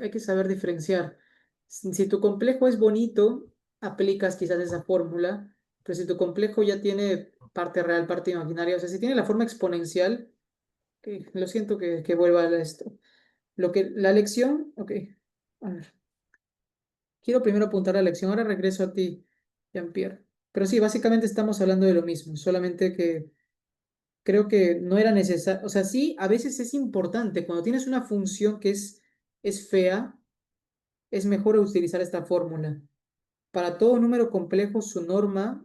hay que saber diferenciar. Si tu complejo es bonito, aplicas quizás esa fórmula, pero si tu complejo ya tiene parte real, parte imaginaria, o sea, si tiene la forma exponencial, lo siento que vuelva a esto. La lección, ok, a ver, quiero primero apuntar la lección, ahora regreso a ti, Jean-Pierre. Pero sí, básicamente estamos hablando de lo mismo, solamente que creo que no era necesario, o sea, sí, a veces es importante, cuando tienes una función que es fea, es mejor utilizar esta fórmula. Para todo número complejo, su norma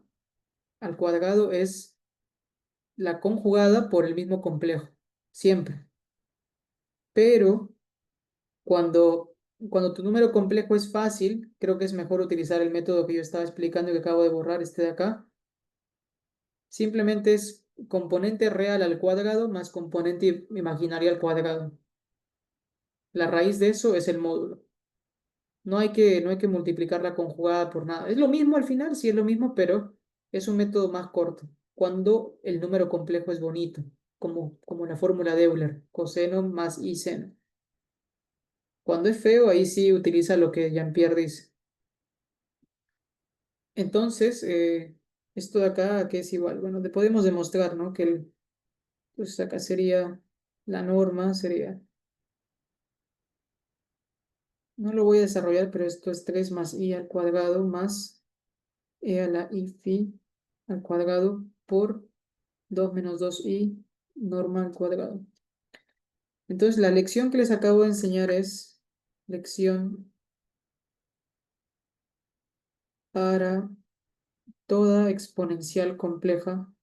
al cuadrado es la conjugada por el mismo complejo, siempre. Pero cuando tu número complejo es fácil, creo que es mejor utilizar el método que yo estaba explicando y que acabo de borrar, este de acá. Simplemente es componente real al cuadrado más componente imaginario al cuadrado. La raíz de eso es el módulo. No hay que multiplicar la conjugada por nada. Es lo mismo al final, sí es lo mismo, pero es un método más corto. Cuando el número complejo es bonito, como la fórmula de Euler, coseno más i seno. Cuando es feo, ahí sí utiliza lo que Jean-Pierre dice. Entonces, esto de acá, que es igual, bueno, podemos demostrar, ¿no? Pues acá sería la norma, sería, no lo voy a desarrollar, pero esto es 3 más i al cuadrado más e a la i phi al cuadrado por 2 menos 2i norma al cuadrado. Entonces, la lección que les acabo de enseñar es lección para toda exponencial compleja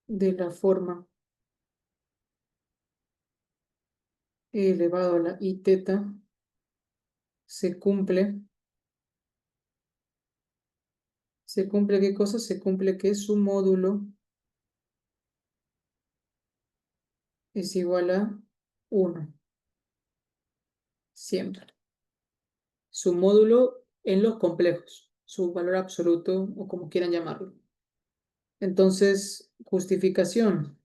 de la forma e elevado a la i teta se cumple. ¿Se cumple qué cosa? Se cumple que su módulo es igual a 1, siempre. Su módulo en los complejos, su valor absoluto o como quieran llamarlo. Entonces, justificación.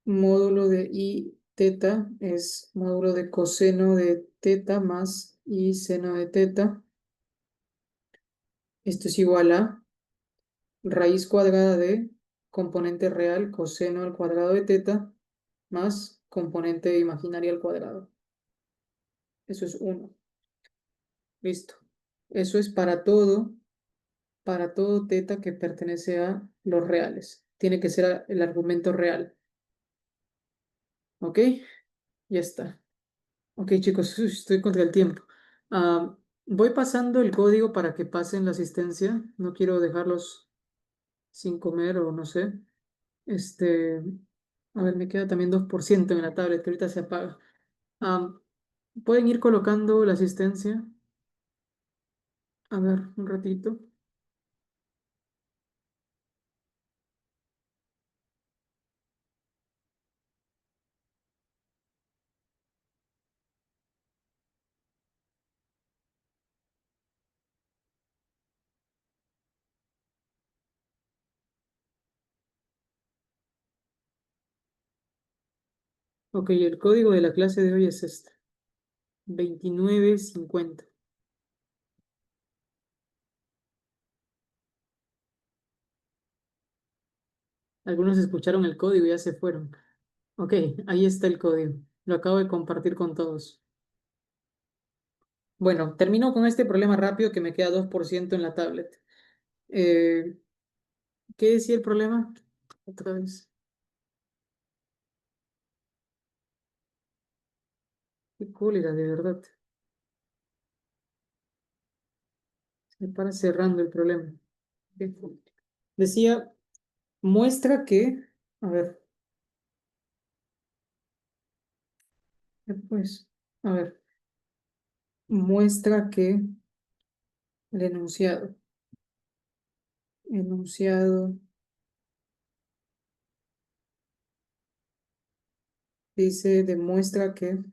Módulo de i teta es módulo de coseno de teta más i seno de teta. Esto es igual a raíz cuadrada de componente real coseno al cuadrado de teta más componente imaginario al cuadrado. Eso es 1. Listo. Eso es para todo teta que pertenece a los reales. Tiene que ser el argumento real. ¿Ok? Ya está. Ok, chicos, estoy contra el tiempo. Ah, voy pasando el código para que pasen la asistencia. No quiero dejarlos sin comer o no sé. Este, a ver, me queda también 2% en la tablet que ahorita se apaga. Ah, ¿pueden ir colocando la asistencia? A ver, un ratito. Ok, el código de la clase de hoy es este. 2950. Algunos escucharon el código y ya se fueron. Ok, ahí está el código. Lo acabo de compartir con todos. Bueno, termino con este problema rápido que me queda 2% en la tablet. Eh, ¿Qué decía el problema? Otra vez. Qué cólera, de verdad. Se para cerrando el problema. Ok. Decía, muestra que, a ver, Pues, a ver, muestra que el enunciado dice, demuestra que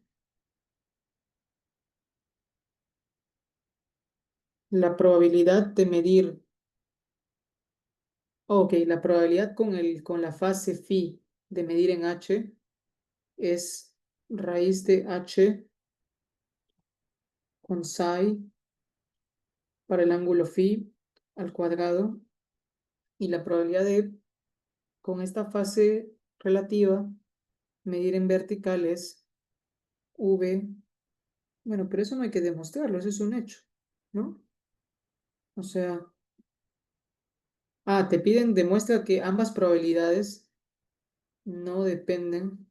la probabilidad de medir, ok, la probabilidad con la fase phi de medir en h es raíz de h con psi para el ángulo phi al cuadrado, y la probabilidad de, con esta fase relativa, medir en vertical es v. Bueno, pero eso no hay que demostrarlo, eso es un hecho, ¿no? O sea, te piden, demuestra que ambas probabilidades no dependen,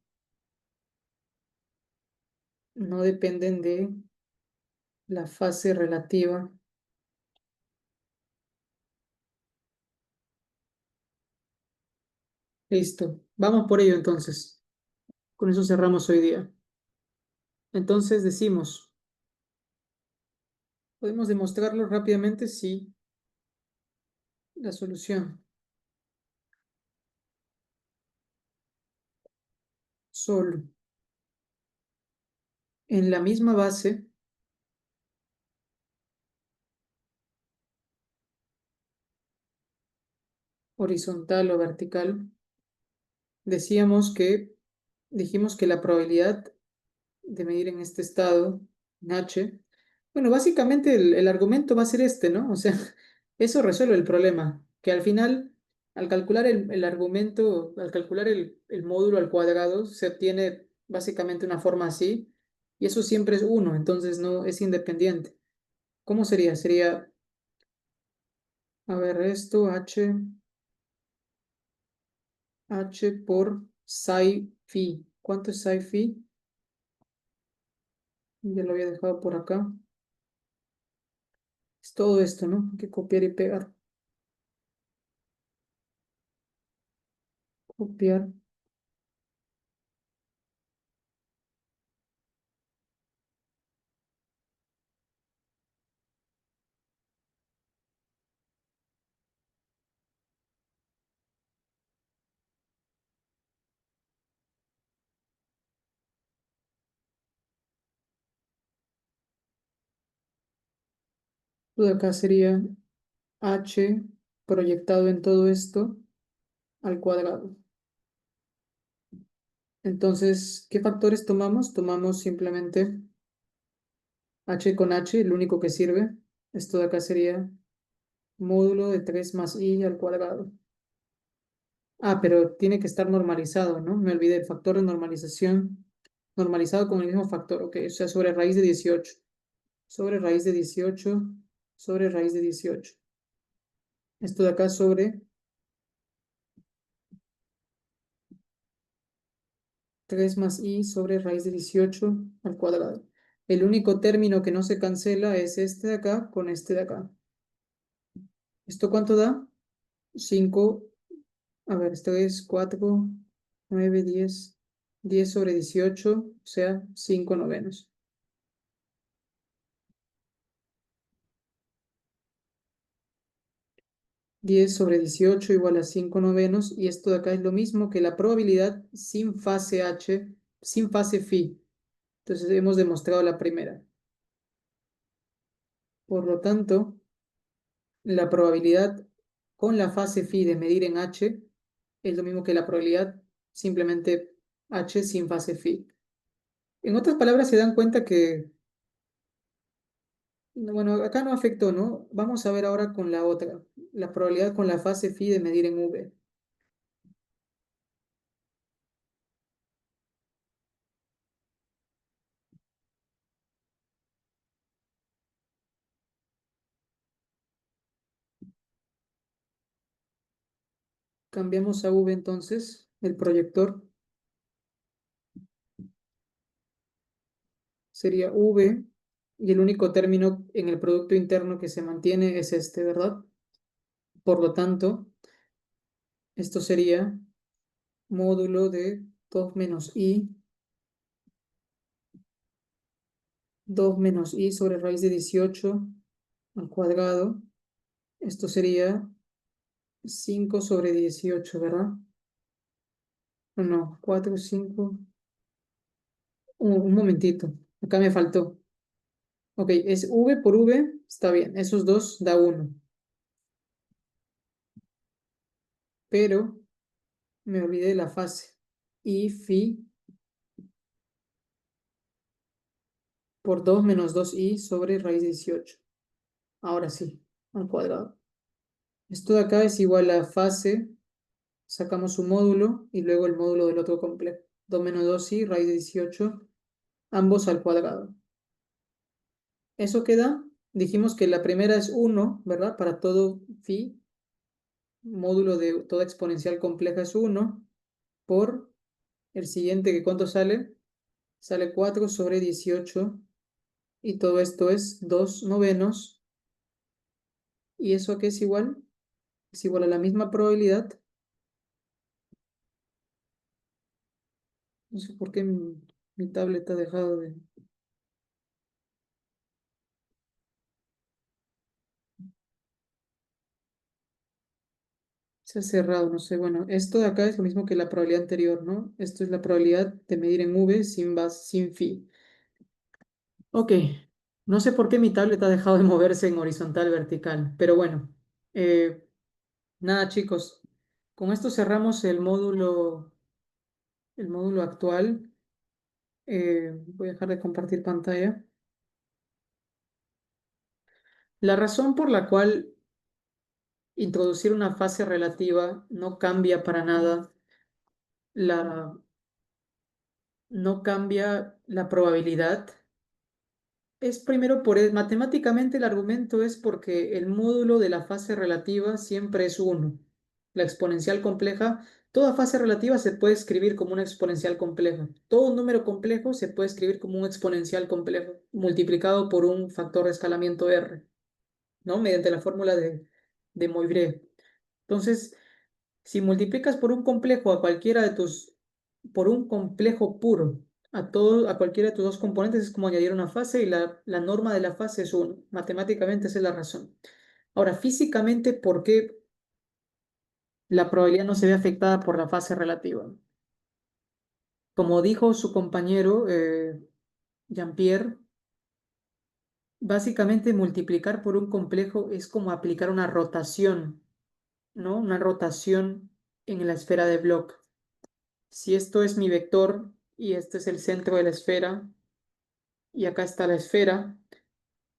no dependen de la fase relativa. Listo, vamos por ello entonces. Con eso cerramos hoy día. Entonces decimos, ¿podemos demostrarlo rápidamente? Sí, la solución. Solo en la misma base horizontal o vertical, dijimos que la probabilidad de medir en este estado, en H, bueno, básicamente el argumento va a ser este, ¿no? O sea, eso resuelve el problema, que al final, al calcular el argumento, al calcular el módulo al cuadrado, se obtiene básicamente una forma así, y eso siempre es 1, entonces no es independiente. ¿Cómo sería? Sería, a ver, esto, H por psi phi. ¿Cuánto es psi phi? Ya lo había dejado por acá. Es todo esto, ¿no? Hay que copiar y pegar. Copiar. Esto de acá sería H proyectado en todo esto al cuadrado. Entonces, ¿qué factores tomamos? Tomamos simplemente H con H, el único que sirve. Esto de acá sería módulo de 3 más I al cuadrado. Pero tiene que estar normalizado, ¿no? Me olvidé el factor de normalización. Normalizado con el mismo factor, ok. O sea, sobre raíz de 18. Sobre raíz de 18. Sobre raíz de 18. Esto de acá sobre 3 más i sobre raíz de 18 al cuadrado. El único término que no se cancela es este de acá con este de acá. ¿Esto cuánto da? 5. A ver, esto es 4, 9, 10. 10 sobre 18, o sea, 5 novenos. Diez sobre 18 igual a 5 novenos, y esto de acá es lo mismo que la probabilidad sin fase H, sin fase phi. Entonces hemos demostrado la primera. Por lo tanto, la probabilidad con la fase phi de medir en H es lo mismo que la probabilidad simplemente H sin fase phi. En otras palabras, se dan cuenta que, bueno, acá no afectó, ¿no? Vamos a ver ahora con la otra, la probabilidad con la fase phi de medir en V. Cambiamos a V entonces, el proyector sería V, y el único término en el producto interno que se mantiene es este, ¿verdad? Por lo tanto, esto sería módulo de 2 menos I 2 menos i sobre raíz de 18 al cuadrado. Esto sería 5 sobre 18, ¿verdad? No, 4, 5. Un momentito, acá me faltó. Ok, es v por v, está bien, esos dos da 1. Pero me olvidé de la fase. Y phi por 2 menos 2i sobre raíz de 18. Ahora sí, al cuadrado. Esto de acá es igual a fase, sacamos su módulo y luego el módulo del otro complejo. 2 menos 2i, raíz de 18, ambos al cuadrado. ¿Eso queda? Dijimos que la primera es 1, ¿verdad? Para todo phi, módulo de toda exponencial compleja es 1, por el siguiente, que ¿cuánto sale? Sale 4 sobre 18, y todo esto es 2 novenos. ¿Y eso a qué es igual? Es igual a la misma probabilidad. No sé por qué mi tablet ha dejado de... Se ha cerrado, no sé. Bueno, esto de acá es lo mismo que la probabilidad anterior, ¿no? Esto es la probabilidad de medir en V sin base, sin phi. Ok, no sé por qué mi tablet ha dejado de moverse en horizontal, vertical, pero bueno. Eh, nada, chicos. Con esto cerramos el módulo actual. Voy a dejar de compartir pantalla. La razón por la cual introducir una fase relativa no cambia para nada la, no cambia la probabilidad. Es primero matemáticamente el argumento es porque el módulo de la fase relativa siempre es 1. La exponencial compleja, toda fase relativa se puede escribir como una exponencial compleja. Todo número complejo se puede escribir como un exponencial complejo, multiplicado por un factor de escalamiento R, ¿no? Mediante la fórmula de Moivre. Entonces, si multiplicas por un complejo por un complejo puro, a cualquiera de tus dos componentes es como añadir una fase y la norma de la fase es 1. Matemáticamente esa es la razón. Ahora, físicamente, ¿por qué la probabilidad no se ve afectada por la fase relativa? Como dijo su compañero Jean-Pierre, básicamente multiplicar por un complejo es como aplicar una rotación, ¿no? Una rotación en la esfera de Bloch. Si esto es mi vector y este es el centro de la esfera y acá está la esfera,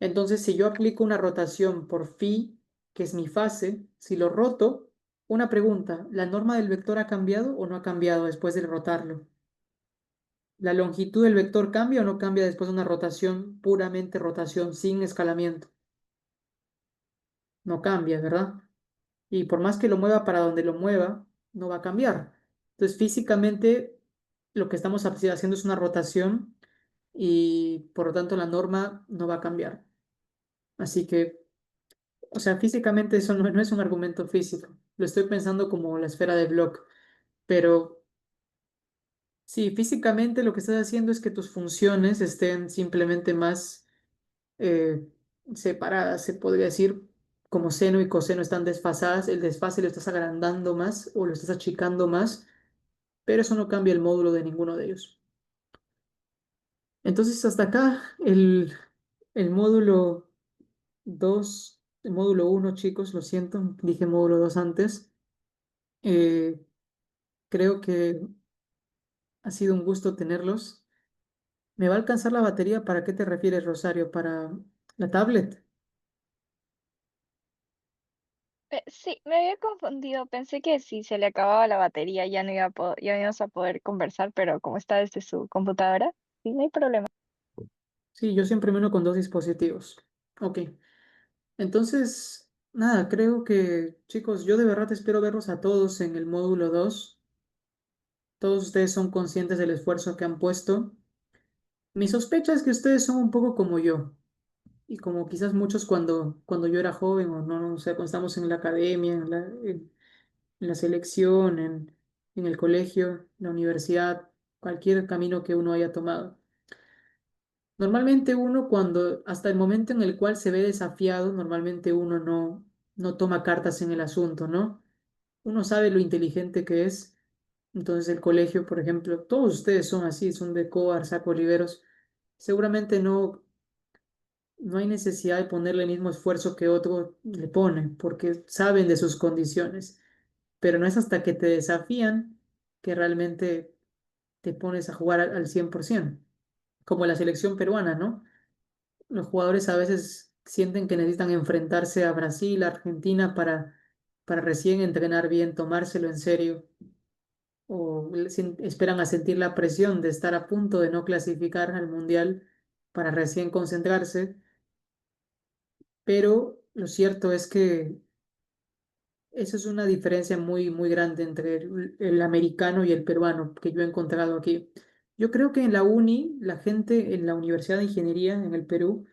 entonces si yo aplico una rotación por phi, que es mi fase, si lo roto, una pregunta, ¿la norma del vector ha cambiado o no ha cambiado después de rotarlo? ¿La longitud del vector cambia o no cambia después de una rotación, puramente rotación, sin escalamiento? No cambia, ¿verdad? Y por más que lo mueva para donde lo mueva, no va a cambiar. Entonces, físicamente, lo que estamos haciendo es una rotación y por lo tanto la norma no va a cambiar. Así que, o sea, físicamente eso no es un argumento físico. Lo estoy pensando como la esfera de Bloch, pero sí, físicamente lo que estás haciendo es que tus funciones estén simplemente más eh, separadas, se podría decir, como seno y coseno están desfasadas, el desfase lo estás agrandando más o lo estás achicando más, pero eso no cambia el módulo de ninguno de ellos. Entonces, hasta acá el módulo 2, el módulo 1, chicos, lo siento, dije módulo 2 antes. Eh, creo que ha sido un gusto tenerlos. ¿Me va a alcanzar la batería? ¿Para qué te refieres, Rosario? ¿Para la tablet? Sí, me había confundido. Pensé que si se le acababa la batería ya no ya no íbamos a poder conversar, pero como está desde su computadora, sí, no hay problema. Sí, yo siempre me uno con dos dispositivos. Ok, entonces, nada, creo que, chicos, yo de verdad espero verlos a todos en el módulo 2. Todos ustedes son conscientes del esfuerzo que han puesto. Mi sospecha es que ustedes son un poco como yo, y como quizás muchos cuando yo era joven, o no, no, o sea, cuando estamos en la academia, en la selección, en el colegio, en la universidad, cualquier camino que uno haya tomado. Normalmente uno cuando, hasta el momento en el cual se ve desafiado, normalmente uno no toma cartas en el asunto, ¿no? Uno sabe lo inteligente que es. Entonces el colegio, por ejemplo, todos ustedes son así, son de COAR, Saco Oliveros. Seguramente no hay necesidad de ponerle el mismo esfuerzo que otro le pone, porque saben de sus condiciones. Pero no es hasta que te desafían que realmente te pones a jugar al 100%, como la selección peruana, ¿no? Los jugadores a veces sienten que necesitan enfrentarse a Brasil, a Argentina para recién entrenar bien, tomárselo en serio, o esperan a sentir la presión de estar a punto de no clasificar al mundial para recién concentrarse, pero lo cierto es que eso es una diferencia muy, muy grande entre el americano y el peruano que yo he encontrado aquí. Yo creo que en la uni, la gente en la Universidad de Ingeniería en el Perú,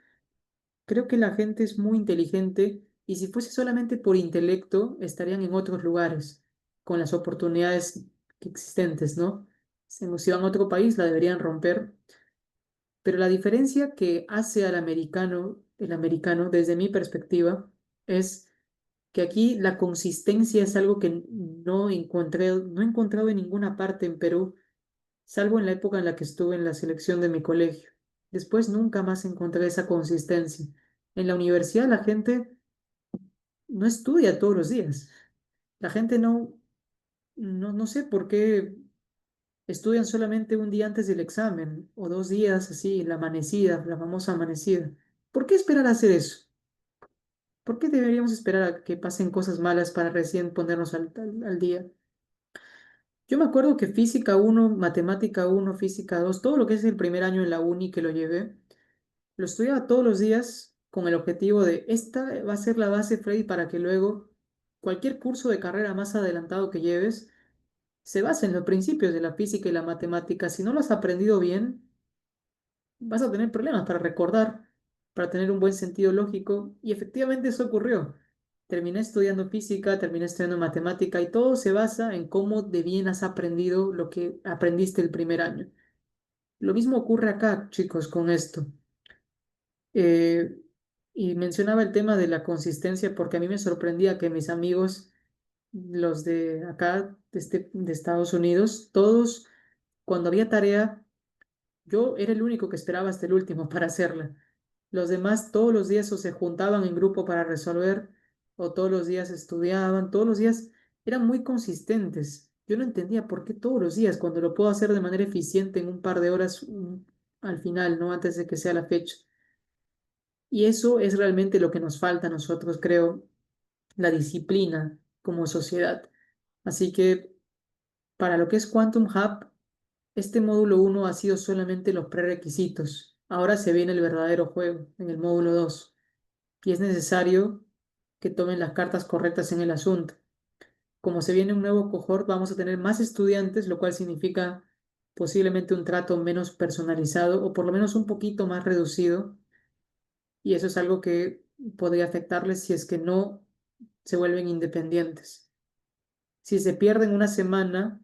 creo que la gente es muy inteligente y si fuese solamente por intelecto, estarían en otros lugares, con las oportunidades existentes, ¿no? Si van a otro país, la deberían romper. Pero la diferencia que hace al americano, el americano, desde mi perspectiva, es que aquí la consistencia es algo que no he encontrado en ninguna parte en Perú, salvo en la época en la que estuve en la selección de mi colegio. Después nunca más encontré esa consistencia. En la universidad la gente no estudia todos los días. La gente no sé por qué estudian solamente un día antes del examen o 2 días así, la amanecida, la famosa amanecida. ¿Por qué esperar a hacer eso? ¿Por qué deberíamos esperar a que pasen cosas malas para recién ponernos al día? Yo me acuerdo que física uno, matemática uno, física 2, todo lo que es el primer año en la uni que lo llevé, lo estudiaba todos los días con el objetivo de esta va a ser la base, Freddy, para que luego cualquier curso de carrera más adelantado que lleves se base en los principios de la física y la matemática. Si no lo has aprendido bien, vas a tener problemas para recordar, para tener un buen sentido lógico. Y efectivamente eso ocurrió. Terminé estudiando física, terminé estudiando matemática y todo se basa en cómo de bien has aprendido lo que aprendiste el primer año. Lo mismo ocurre acá, chicos, con esto. Eh, y mencionaba el tema de la consistencia porque a mí me sorprendía que mis amigos, los de acá, de Estados Unidos, todos, cuando había tarea, yo era el único que esperaba hasta el último para hacerla. Los demás todos los días o se juntaban en grupo para resolver o todos los días estudiaban, todos los días eran muy consistentes. Yo no entendía por qué todos los días, cuando lo puedo hacer de manera eficiente en un par de horas al final, no antes de que sea la fecha. Y eso es realmente lo que nos falta a nosotros, creo, la disciplina como sociedad. Así que para lo que es Quantum Hub, este módulo uno ha sido solamente los prerequisitos. Ahora se viene el verdadero juego en el módulo 2 y es necesario que tomen las cartas correctas en el asunto. Como se viene un nuevo cohort, vamos a tener más estudiantes, lo cual significa posiblemente un trato menos personalizado o por lo menos un poquito más reducido y eso es algo que podría afectarles si es que no se vuelven independientes. Si se pierden una semana,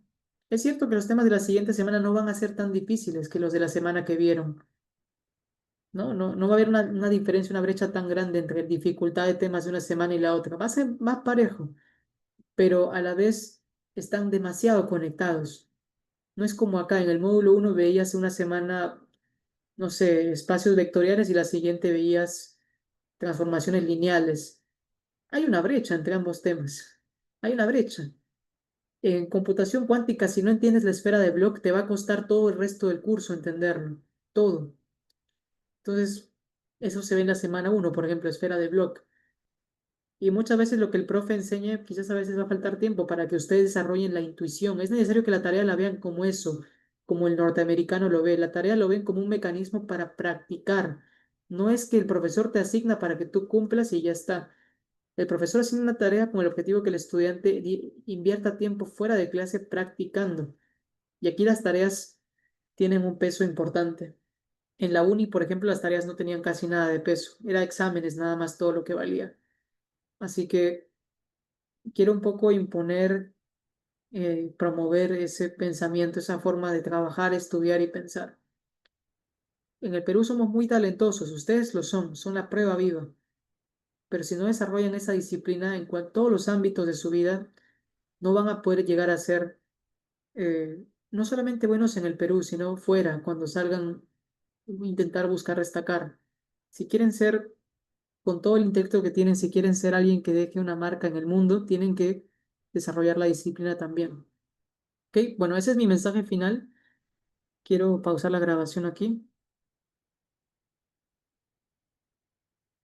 es cierto que los temas de la siguiente semana no van a ser tan difíciles que los de la semana que vieron, ¿no? No va a haber una diferencia, una brecha tan grande entre dificultad de temas de una semana y la otra. Va a ser más parejo, pero a la vez están demasiado conectados. No es como acá, en el módulo uno veías una semana, no sé, espacios vectoriales y la siguiente veías transformaciones lineales. Hay una brecha entre ambos temas. Hay una brecha. En computación cuántica, si no entiendes la esfera de Bloch, te va a costar todo el resto del curso entenderlo. Todo. Entonces, eso se ve en la semana uno, por ejemplo, esfera de Bloch. Y muchas veces lo que el profe enseña, quizás a veces va a faltar tiempo para que ustedes desarrollen la intuición. Es necesario que la tarea la vean como eso, como el norteamericano lo ve. La tarea lo ven como un mecanismo para practicar. No es que el profesor te asigna para que tú cumplas y ya está. El profesor asigna una tarea con el objetivo que el estudiante invierta tiempo fuera de clase practicando. Y aquí las tareas tienen un peso importante. En la uni, por ejemplo, las tareas no tenían casi nada de peso. Era exámenes nada más todo lo que valía. Así que quiero un poco imponer, promover ese pensamiento, esa forma de trabajar, estudiar y pensar. En el Perú somos muy talentosos, ustedes lo son la prueba viva, pero si no desarrollan esa disciplina en todos los ámbitos de su vida, no van a poder llegar a ser no solamente buenos en el Perú, sino fuera, cuando salgan, intentar buscar destacar. Si quieren ser, con todo el intelecto que tienen, si quieren ser alguien que deje una marca en el mundo, tienen que desarrollar la disciplina también. ¿Ok? Bueno, ese es mi mensaje final. Quiero pausar la grabación aquí.